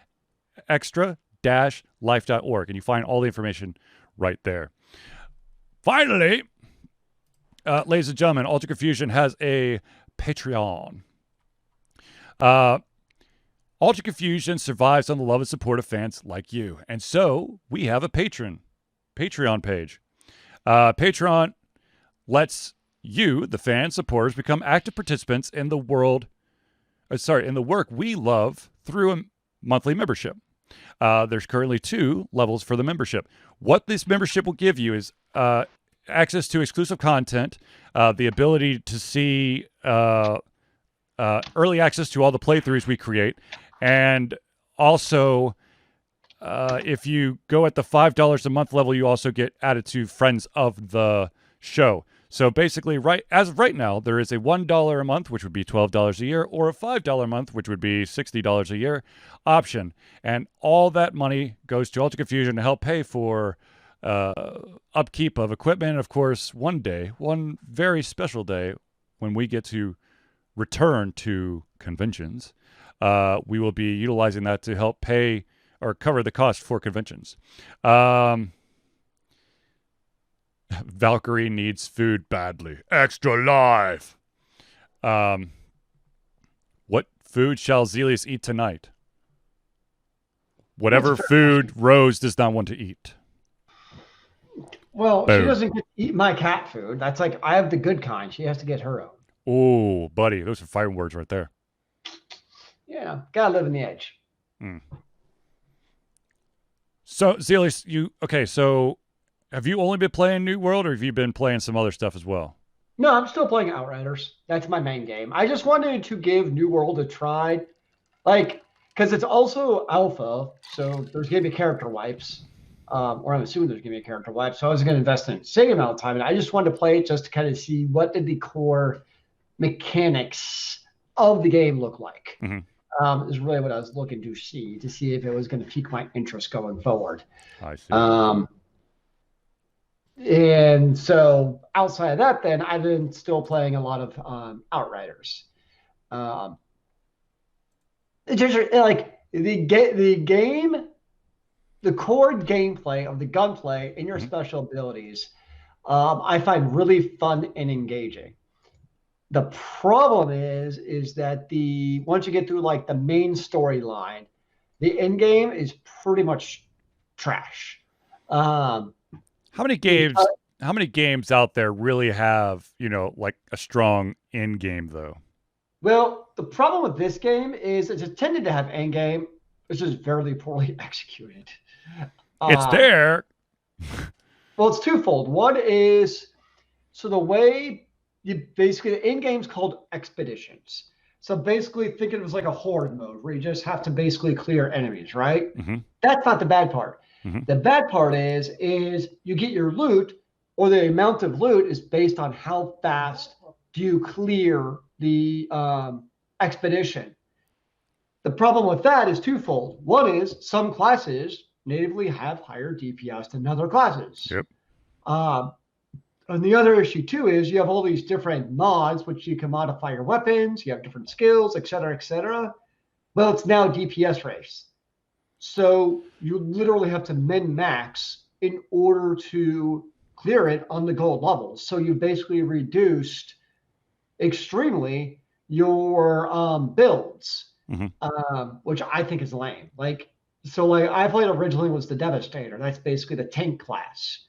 extra-life.org, and you find all the information right there. Finally, ladies and gentlemen, Alter Confusion has a Patreon. Ultra Confusion survives on the love and support of fans like you. And so we have a Patreon page. Patreon lets you, the fans, supporters, become active participants in the in the work we love through a monthly membership. There's currently 2 levels for the membership. What this membership will give you is access to exclusive content, the ability to see early access to all the playthroughs we create, and also if you go at the $5 a month level, you also get added to friends of the show. So basically, as of right now, there is a $1 a month, which would be $12 a year, or a $5 a month, which would be $60 a year option. And all that money goes to Ultra Confusion to help pay for upkeep of equipment. Of course, one very special day, when we get to return to conventions, we will be utilizing that to help pay or cover the cost for conventions. Valkyrie needs food badly. Extra life. What food shall Zealeus eat tonight? Whatever food Rose does not want to eat. Well, Boom. She doesn't get to eat my cat food. That's like, I have the good kind. She has to get her own. Oh, buddy, those are fighting words right there. Yeah, gotta live in the edge. So, Zealeus, so have you only been playing New World, or have you been playing some other stuff as well? No, I'm still playing Outriders. That's my main game. I just wanted to give New World a try, because it's also alpha, so there's going to be character wipes, or I'm assuming there's going to be a character wipe, so I was going to invest in a same amount of time, and I just wanted to play it just to kind of see what did the core mechanics of the game look like. Is really what I was looking to see if it was going to pique my interest going forward. I see. And so outside of that, then I've been still playing a lot of Outriders. It's just like the game, the core gameplay of the gunplay and your special abilities, I find really fun and engaging. The problem is that once you get through like the main storyline, the end game is pretty much trash. How many games out there really have, like a strong end game though? Well, the problem with this game is it's intended to have end game. It's just very poorly executed. It's there. Well, it's twofold. One is, so the way the end game's called expeditions. So basically think of it as like a horde mode where you just have to basically clear enemies, right? That's not the bad part. The bad part is you get your loot, or the amount of loot is based on how fast do you clear the expedition. The problem with that is twofold. One is some classes natively have higher DPS than other classes. Yep. And the other issue too is you have all these different mods which you can modify your weapons. You have different skills, et cetera, et cetera. Well, it's now DPS race. So you literally have to min-max in order to clear it on the gold levels. So you've basically reduced extremely your builds, which I think is lame. Like I played originally was the Devastator. That's basically the tank class.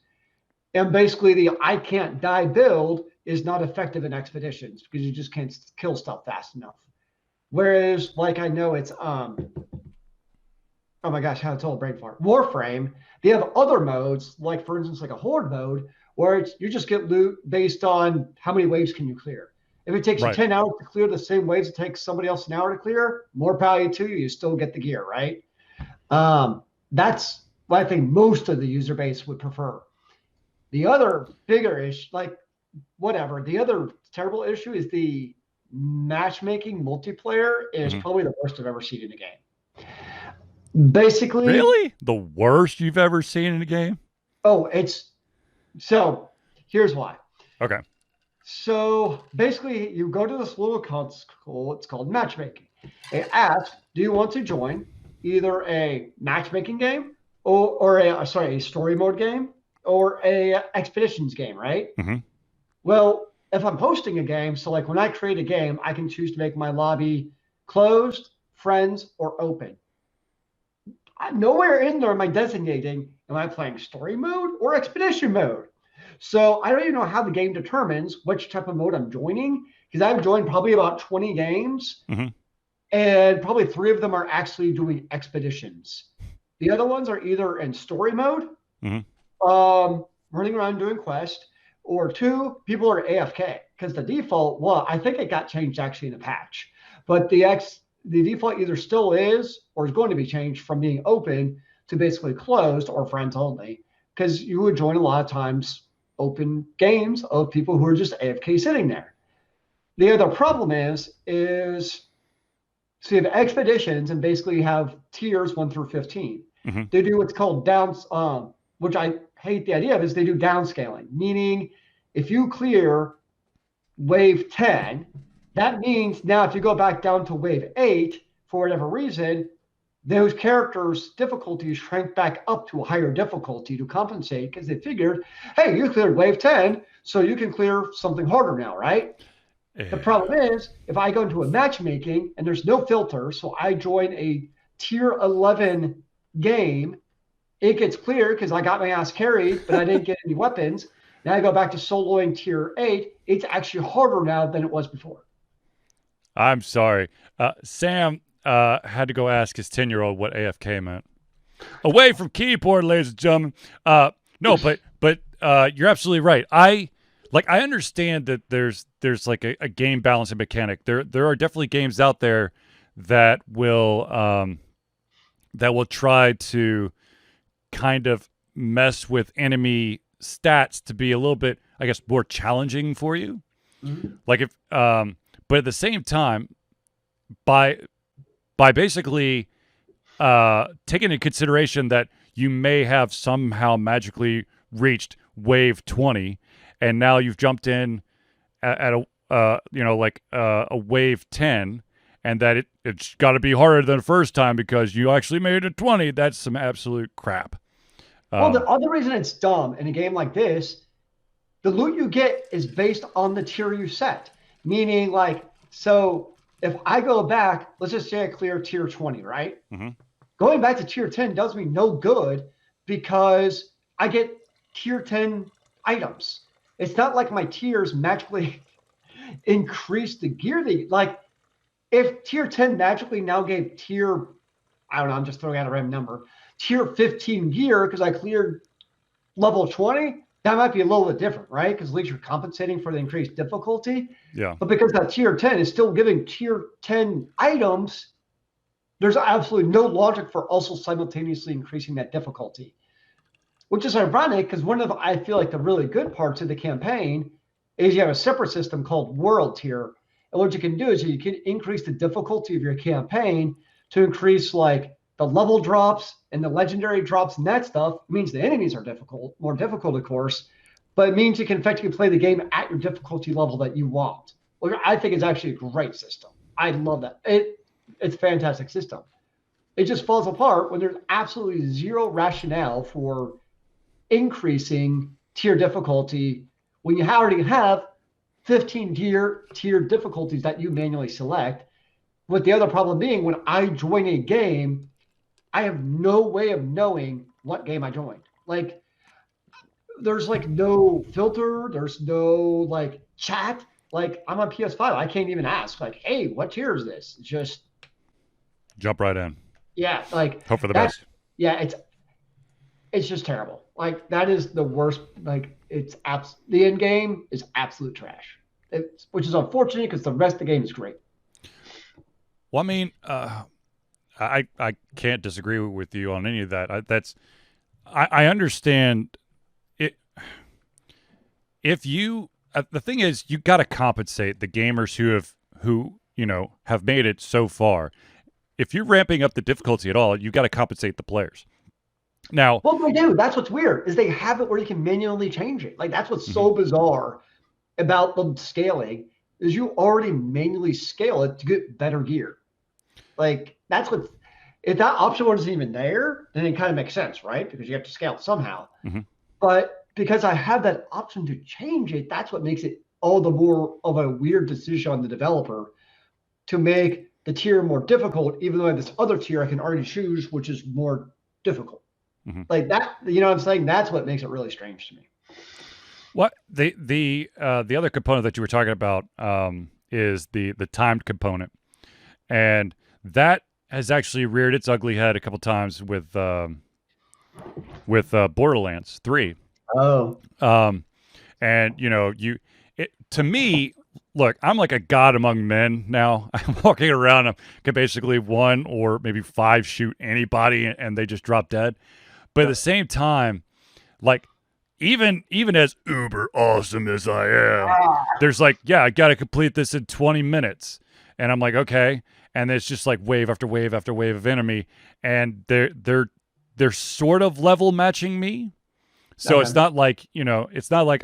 And basically the I can't die build is not effective in expeditions because you just can't kill stuff fast enough. Whereas I know it's oh my gosh, how it's all brain fart. Warframe, they have other modes, like for instance, like a horde mode, where you just get loot based on how many waves can you clear. If it takes you 10 hours to clear the same waves it takes somebody else an hour to clear, more power to you, you still get the gear, right? That's what I think most of the user base would prefer. The other bigger issue, the other terrible issue is the matchmaking multiplayer is probably the worst I've ever seen in a game. Basically, really the worst you've ever seen in a game? Oh, so here's why. Okay. So basically, you go to this little school. It's called matchmaking. It asks, "Do you want to join either a matchmaking game or a story mode game or a expeditions game?" Right. Well, if I'm hosting a game, so when I create a game, I can choose to make my lobby closed, friends, or open. Nowhere in there am I designating, am I playing story mode or expedition mode? So I don't even know how the game determines which type of mode I'm joining, because I've joined probably about 20 games, and probably 3 of them are actually doing expeditions. The other ones are either in story mode, running around doing quest, or 2, people are AFK, because the default, well, I think it got changed actually in a patch, but the default either still is or is going to be changed from being open to basically closed or friends only, because you would join a lot of times open games of people who are just AFK sitting there. The other problem is so you have expeditions and basically have tiers 1 through 15. They do what's called downs, which I hate the idea of, is they do downscaling, meaning if you clear wave 10, that means now if you go back down to wave 8, for whatever reason, those characters' difficulties shrank back up to a higher difficulty to compensate, because they figured, hey, you cleared wave 10, so you can clear something harder now, right? The problem is, if I go into a matchmaking and there's no filter, so I join a tier 11 game, it gets cleared because I got my ass carried, but I didn't get any weapons. Now I go back to soloing tier 8. It's actually harder now than it was before. I'm sorry. Sam had to go ask his 10-year-old what AFK meant. Away from keyboard, ladies and gentlemen. No, but you're absolutely right. I understand that there's like a game balancing mechanic. There are definitely games out there that will try to kind of mess with enemy stats to be a little bit, I guess, more challenging for you. Like if but at the same time, by basically taking into consideration that you may have somehow magically reached wave 20, and now you've jumped in at a a wave 10, and that it's got to be harder than the first time because you actually made it 20. That's some absolute crap. Well, the other reason it's dumb in a game like this, the loot you get is based on the tier you set. Meaning, like, so if I go back, let's just say I clear tier 20, right? Going back to tier 10 does me no good because I get tier 10 items. It's not like my tiers magically increase the gear. Like, if tier 10 magically now gave tier, I don't know, I'm just throwing out a random number, tier 15 gear because I cleared level 20, that might be a little bit different, right? Because at least you're compensating for the increased difficulty. Yeah. But because that tier 10 is still giving tier 10 items, there's absolutely no logic for also simultaneously increasing that difficulty, which is ironic because one of, I feel like, the really good parts of the campaign is you have a separate system called world tier. And what you can do is you can increase the difficulty of your campaign to increase like the level drops and the legendary drops and that stuff. It means the enemies are more difficult, of course, but it means you can effectively play the game at your difficulty level that you want. Which I think is actually a great system. I love that. It's a fantastic system. It just falls apart when there's absolutely zero rationale for increasing tier difficulty when you already have 15 tier difficulties that you manually select. With the other problem being, when I join a game, I have no way of knowing what game I joined. Like, there's like no filter, there's no like chat. Like, I'm on PS5, I can't even ask like, hey, what tier is this? Just jump right in. Yeah, like hope for the best. Yeah, it's just terrible. Like, that is the worst. Like, the end game is absolute trash. Which is unfortunate because the rest of the game is great. Well, I mean, I can't disagree with you on any of that. I understand it. If you, the thing is, you got to compensate the gamers who have made it so far. If you're ramping up the difficulty at all, you got to compensate the players. Now, well, they do. That's what's weird is they have it where you can manually change it. Like, that's what's so bizarre about the scaling is you already manually scale it to get better gear. Like, that's what. If that option wasn't even there, then it kind of makes sense, right? Because you have to scale it somehow. But because I have that option to change it, that's what makes it all the more of a weird decision on the developer to make the tier more difficult, even though I have this other tier I can already choose, which is more difficult. Mm-hmm. Like that, you know what I'm saying? That's what makes it really strange to me. What the other component that you were talking about is the timed component, and that has actually reared its ugly head a couple times with Borderlands 3. Oh, Um, and to me, look, I'm like a god among men now. I'm walking around, I can basically one or maybe five shoot anybody, and they just drop dead. But at the same time, like even as uber awesome as I am, there's like, yeah, I got to complete this in 20 minutes, and I'm like, okay, and it's just like wave after wave after wave of enemy, and they're sort of level matching me. So it's okay. not like it's not like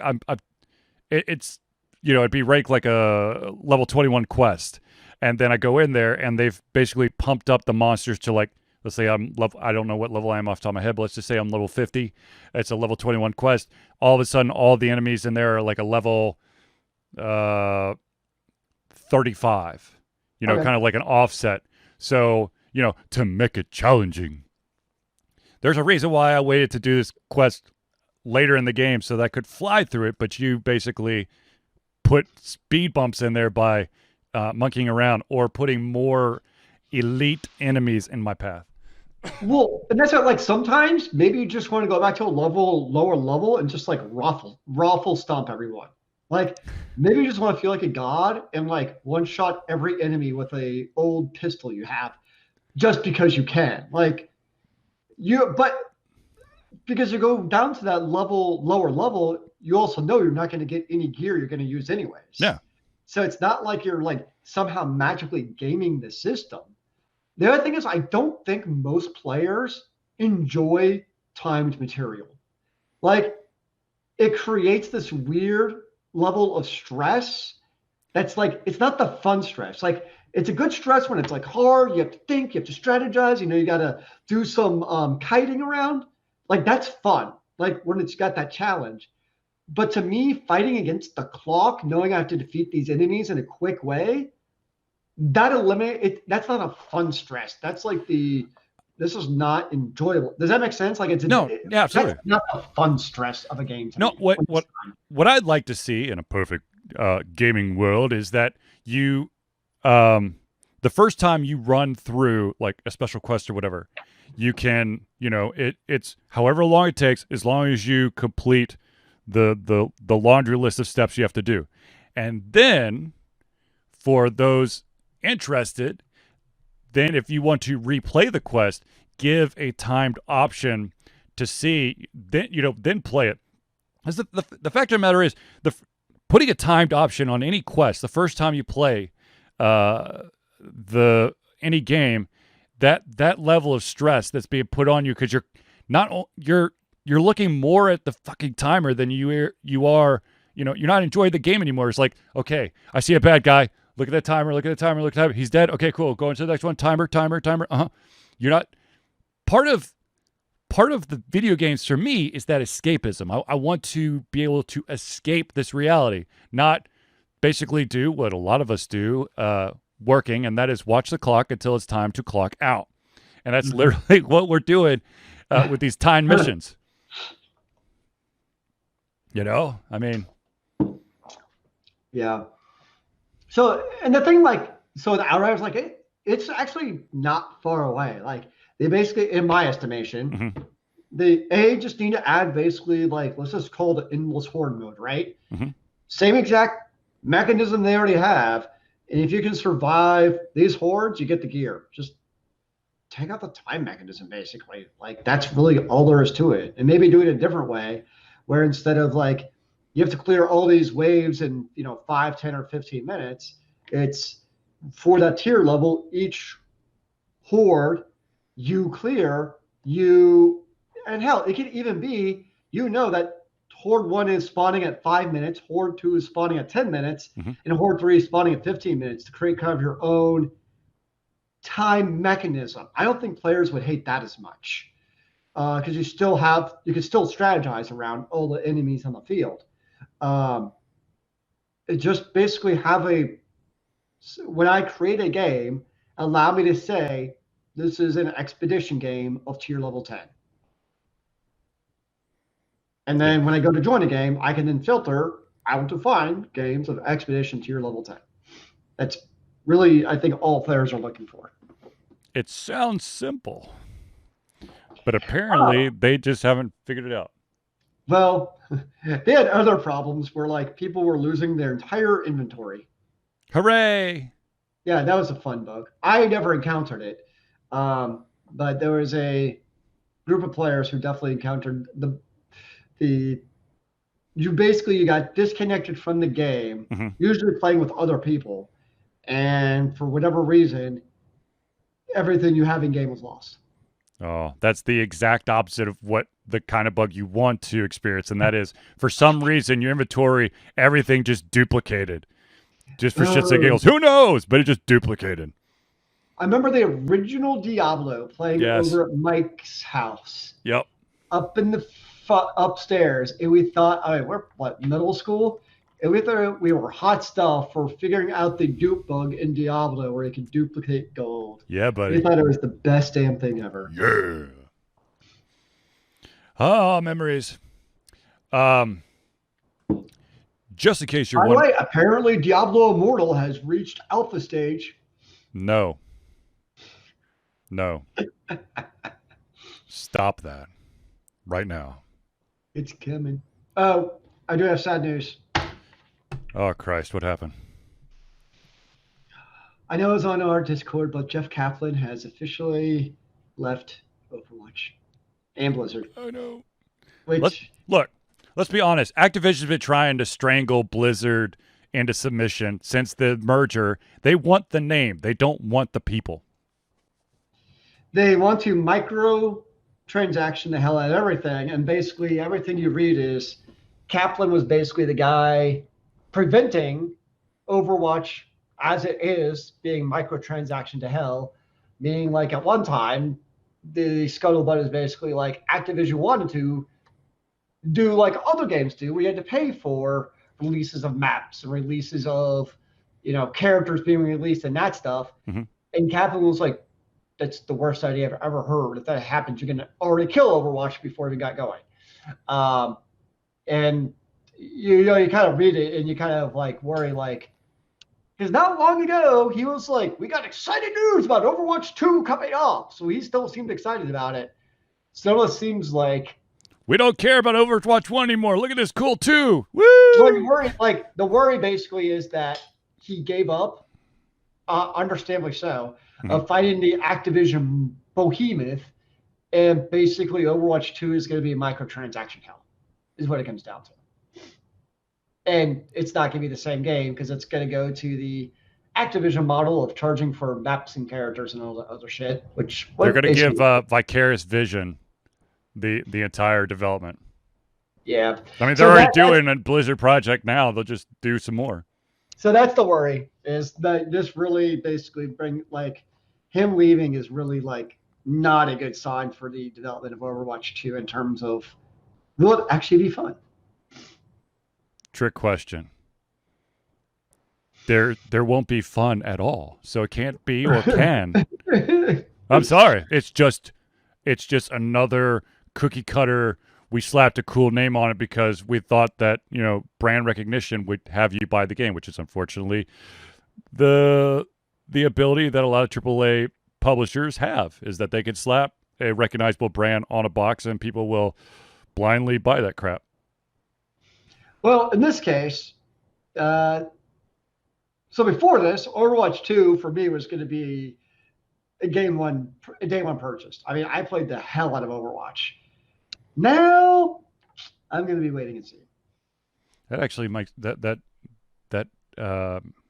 it's it'd be ranked like a level 21 quest, and then I go in there and they've basically pumped up the monsters to, like, let's say I'm level, I don't know what level I am off the top of my head, but let's just say I'm level 50. It's a level 21 quest. All of a sudden, all the enemies in there are like a level 35. Okay. Kind of like an offset. So to make it challenging, there's a reason why I waited to do this quest later in the game so that I could fly through it. But you basically put speed bumps in there by monkeying around or putting more elite enemies in my path. Well, and that's what, like, sometimes maybe you just want to go back to a lower level and just like raffle stomp everyone. Like maybe you just want to feel like a god and like one shot every enemy with a old pistol you have just because you can. Like but because you go down to that lower level, you also know you're not going to get any gear you're going to use anyways. Yeah. So it's not like you're like somehow magically gaming the system. The other thing is, I don't think most players enjoy timed material. Like, it creates this weird level of stress that's like, it's not the fun stress. Like, it's a good stress when it's like hard, you have to think, you have to strategize, you got to do some kiting around. Like, that's fun. Like, when it's got that challenge. But to me, fighting against the clock, knowing I have to defeat these enemies in a quick way, that eliminate it. That's not a fun stress. That's like this is not enjoyable. Does that make sense? Like No. Yeah. that's Absolutely. not a fun stress of a game to No. me. What I'd like to see in a perfect gaming world is that you, the first time you run through like a special quest or whatever, you can, it's however long it takes, as long as you complete the laundry list of steps you have to do, and then for those interested, then if you want to replay the quest, give a timed option to see, then play it. As the fact of the matter is, putting a timed option on any quest the first time you play the any game, that level of stress that's being put on you, because you're looking more at the fucking timer than you are. You're not enjoying the game anymore. It's like, okay, I see a bad guy. Look at that timer. Look at the timer. Look at the timer. He's dead. Okay, cool. Go into the next one. Timer. You're not part of the video games for me is that escapism. I want to be able to escape this reality, not basically do what a lot of us do, working, and that is watch the clock until it's time to clock out. And that's literally what we're doing with these timed missions. I mean, Yeah. So and the thing, like, so the Outriders, like it's actually not far away. Like they basically, in my estimation, they just need to add basically, like, let's just call it endless horde mode, right? Same exact mechanism they already have. And if you can survive these hordes, you get the gear. Just take out the time mechanism, basically. Like that's really all there is to it. And maybe do it a different way, where instead of like you have to clear all these waves in 5, 10, or 15 minutes, it's for that tier level, each horde you clear, and hell, it could even be that horde 1 is spawning at 5 minutes, horde 2 is spawning at 10 minutes, and horde 3 is spawning at 15 minutes to create kind of your own time mechanism. I don't think players would hate that as much, because you can still strategize around all the enemies on the field. It just basically have when I create a game allow me to say this is an expedition game of tier level 10. And It, then when I go to join a game, I can then filter out to find games of expedition tier level 10. That's really, I think, all players are looking for. it sounds simple, but apparently they just haven't figured it out. Well, they had other problems where like people were losing their entire inventory. Hooray! Yeah, that was a fun bug. I never encountered it, but there was a group of players who definitely encountered the you got disconnected from the game, Mm-hmm. usually playing with other people, and for whatever reason, everything you have in game was lost. Oh, that's the exact opposite of what the kind of bug you want to experience, and that is for some reason your inventory, everything just duplicated. Just for shits and giggles. Who knows? But it just duplicated. I remember the original Diablo playing Yes. over at Mike's house. Yep. Up in the upstairs, and we thought, all right, we're what, middle school, and we thought we were hot stuff for figuring out the dupe bug in Diablo where you can duplicate gold. Yeah, We buddy. thought it was the best damn thing ever. Yeah. Ah, memories. Um, just in case you're By the wondering. way, apparently Diablo Immortal has reached alpha stage. No. No. Stop that. Right now. It's coming. Oh, I do have sad news. Oh, Christ. What happened? I know it's on our Discord, but Jeff Kaplan has officially left Overwatch and Blizzard, I know. which Let's be honest. Activision's been trying to strangle Blizzard into submission since the merger. They want the name. They don't want the people. they want to micro transaction the hell out of everything. And basically everything you read is Kaplan was basically the guy preventing Overwatch as it is being microtransaction to hell, meaning like at one time, the scuttlebutt is basically like Activision wanted to do like other games do. We had to pay for releases of maps and releases of, characters being released and that stuff. Mm-hmm. And Kaplan was like, that's the worst idea I've ever heard. If that happens, you're going to already kill Overwatch before we got going. And you kind of read it and you kind of like worry, like, because not long ago he was like, we got exciting news about Overwatch 2 coming up. So he still seemed excited about it. So it seems like We don't care about Overwatch 1 anymore. Look at this cool 2. Woo! the worry basically is that he gave up, understandably so, of fighting the Activision behemoth, and basically Overwatch 2 is going to be a microtransaction hell, is what it comes down to. And it's not going to be the same game because it's going to go to the Activision model of charging for maps and characters and all the other shit, which They're going to give Vicarious Vision the entire development. Yeah. I mean, they're already doing a Blizzard project now. They'll just do some more. So that's the worry, is that this really basically him leaving is really like not a good sign for the development of Overwatch 2 in terms of will it actually be fun? Trick question. There won't be fun at all. So it can't be or can. I'm sorry. It's just another cookie cutter. We slapped a cool name on it because we thought that, brand recognition would have you buy the game, which is unfortunately the ability that a lot of AAA publishers have, is that they can slap a recognizable brand on a box and people will blindly buy that crap. Well, in this case, so before this, Overwatch 2 for me was going to be a day one purchase. I mean, I played the hell out of Overwatch. Now I'm going to be waiting and seeing. That actually makes that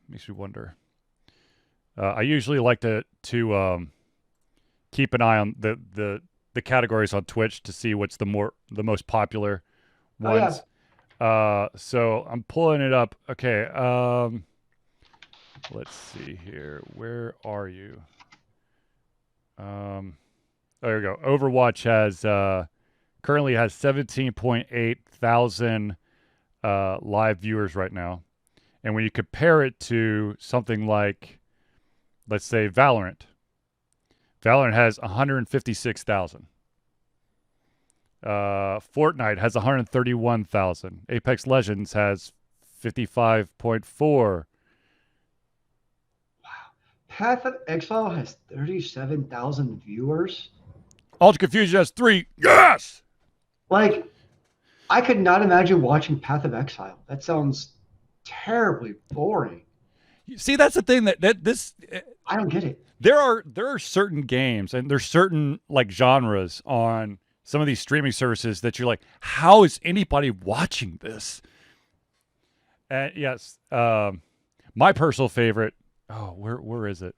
makes me wonder. I usually like to keep an eye on the categories on Twitch to see what's the most popular ones. Oh, yeah. So I'm pulling it up. Okay. Let's see here. Where are you? There you go. Overwatch has currently has 17.8 thousand live viewers right now, and when you compare it to something like let's say Valorant. Valorant has 156,000. Fortnite has 131,000. Apex Legends has 55.4. Path of Exile has 37,000 viewers. Ultra Confusion has 3. Yes! Like, I could not imagine watching Path of Exile. That sounds terribly boring. See, that's the thing that this I don't get it. there are certain games and there's certain like genres on some of these streaming services that you're like, how is anybody watching this? And yes, my personal favorite. Oh, where is it?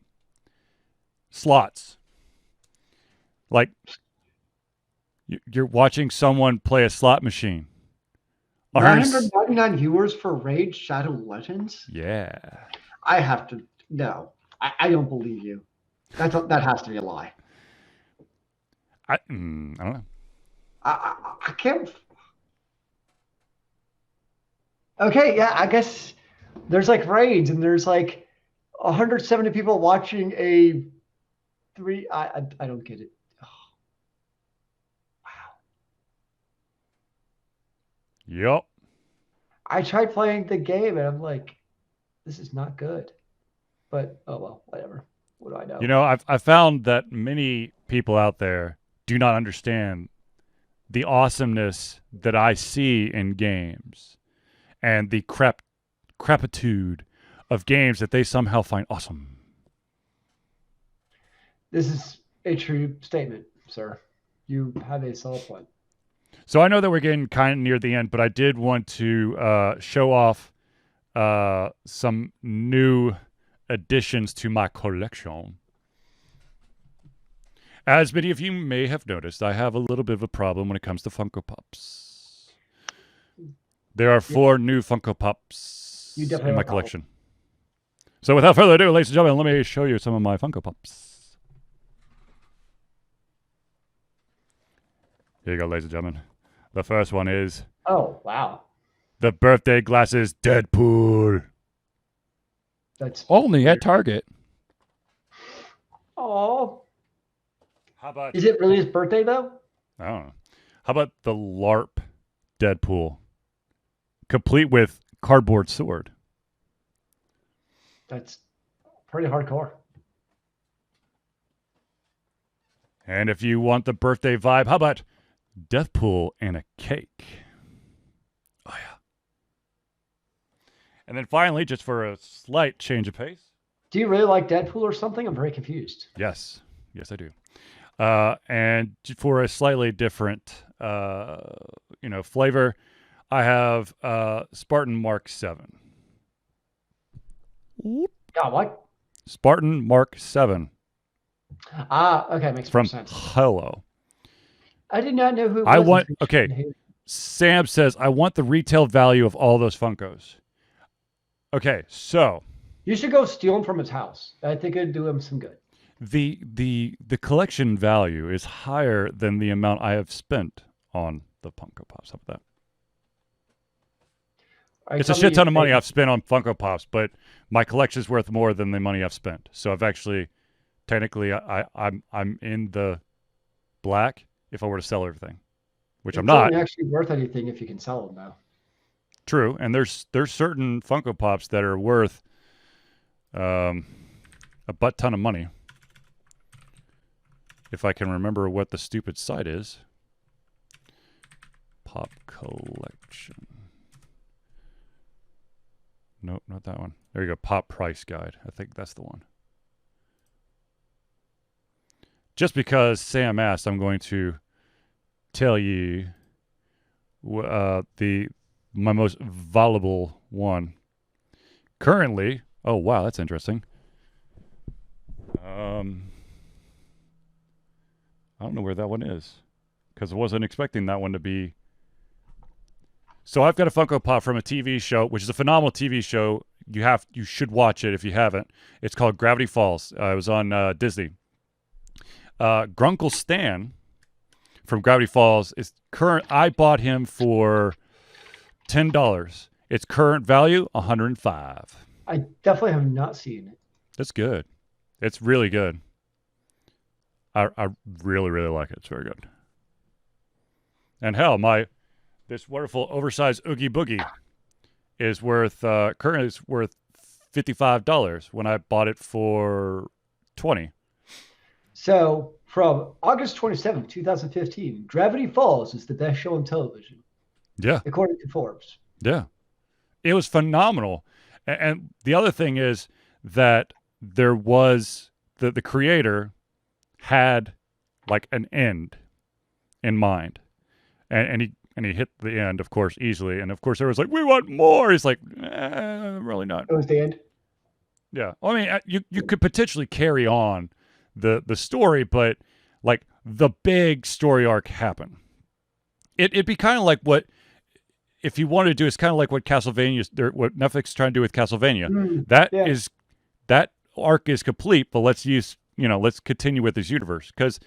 Slots. Like you're watching someone play a slot machine. 999 viewers for Raid Shadow Legends? Yeah. I have to. No, I don't believe you. That has to be a lie. I don't know. I can't. Okay, yeah, I guess there's like raids and there's like 170 people watching a 3. I don't get it. Oh, wow. Yep. I tried playing the game and I'm like, this is not good. But oh well, whatever. What do I know? You know, I've found that many people out there do not understand the awesomeness that I see in games and the crapitude of games that they somehow find awesome. This is a true statement, sir. You have a solid point. So I know that we're getting kind of near the end, but I did want to show off some new additions to my collection. As many of you may have noticed, I have a little bit of a problem when it comes to Funko Pops. There are 4 new Funko Pops in my collection. So without further ado, ladies and gentlemen, let me show you some of my Funko Pops. Here you go, ladies and gentlemen. The first one is... Oh, wow. The birthday glasses Deadpool. That's only weird. At Target. Oh. How about... Is it really his birthday, though? I don't know. How about the LARP Deadpool? Complete with cardboard sword. That's pretty hardcore. And if you want the birthday vibe, how about Deathpool and a cake? Oh, yeah. And then finally, just for a slight change of pace. Do you really like Deadpool or something? I'm very confused. Yes. Yes, I do. And for a slightly different, flavor, I have Spartan Mark 7. Yeah, what? Spartan Mark 7. Ah, okay, makes from sense. Hello. I did not know who it I was. want, okay, Sam says, I want the retail value of all those Funkos. Okay, so. You should go steal them from his house. I think it'd do him some good. The collection value is higher than the amount I have spent on the Funko Pops. How about that? It's a shit ton of money I've spent on Funko Pops, but my collection is worth more than the money I've spent. So I've actually, technically, I'm in the black if I were to sell everything, which I'm not. It's not actually worth anything if you can sell them now. True, and there's certain Funko Pops that are worth a butt ton of money. If I can remember what the stupid site is. Pop collection. Nope, not that one. There you go. Pop price guide. I think that's the one. Just because Sam asked, I'm going to tell you my most valuable one. Currently, oh wow, that's interesting. I don't know where that one is because I wasn't expecting that one to be. So I've got a Funko Pop from a TV show, which is a phenomenal TV show. You should watch it if you haven't. It's called Gravity Falls. It was on Disney. Grunkle Stan from Gravity Falls is current. I bought him for $10. Its current value $105. I definitely have not seen it. That's good. It's really good. I really, really like it. It's very good. And hell, this wonderful oversized Oogie Boogie is worth currently it's worth $55 when I bought it for 20. So from August 27th, 2015, Gravity Falls is the best show on television, Yeah. according to Forbes. Yeah. It was phenomenal. And the other thing is that there was the creator had like an end in mind. And he hit the end, of course, easily. And of course, there was like, we want more. He's like, really not. It was the end. Yeah. I mean, you could potentially carry on the story, but like the big story arc happened. It'd be kind of like what, if you wanted to do, it's kind of like what what Netflix is trying to do with Castlevania. That arc is complete, but let's continue with this universe because,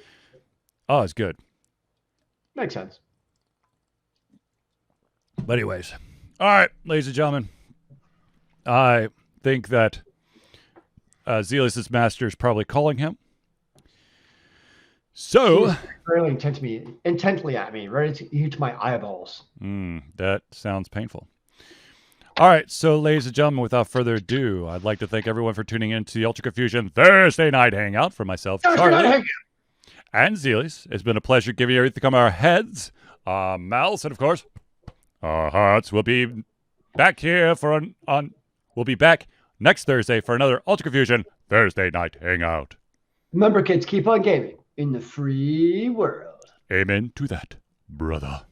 it's good. Makes sense. But anyways, all right, ladies and gentlemen, I think that Zealeus' master is probably calling him. So, really intently at me, ready to eat my eyeballs. That sounds painful. All right, so ladies and gentlemen, without further ado, I'd like to thank everyone for tuning in to the Ultra Confusion Thursday Night Hangout. For myself, Charlie, and Zealeus, it's been a pleasure giving you everything on our heads, our mouths, and of course, our hearts. We'll be back here we'll be back next Thursday for another Ultra Confusion Thursday Night Hangout. Remember, kids, keep on gaming in the free world. Amen to that, brother.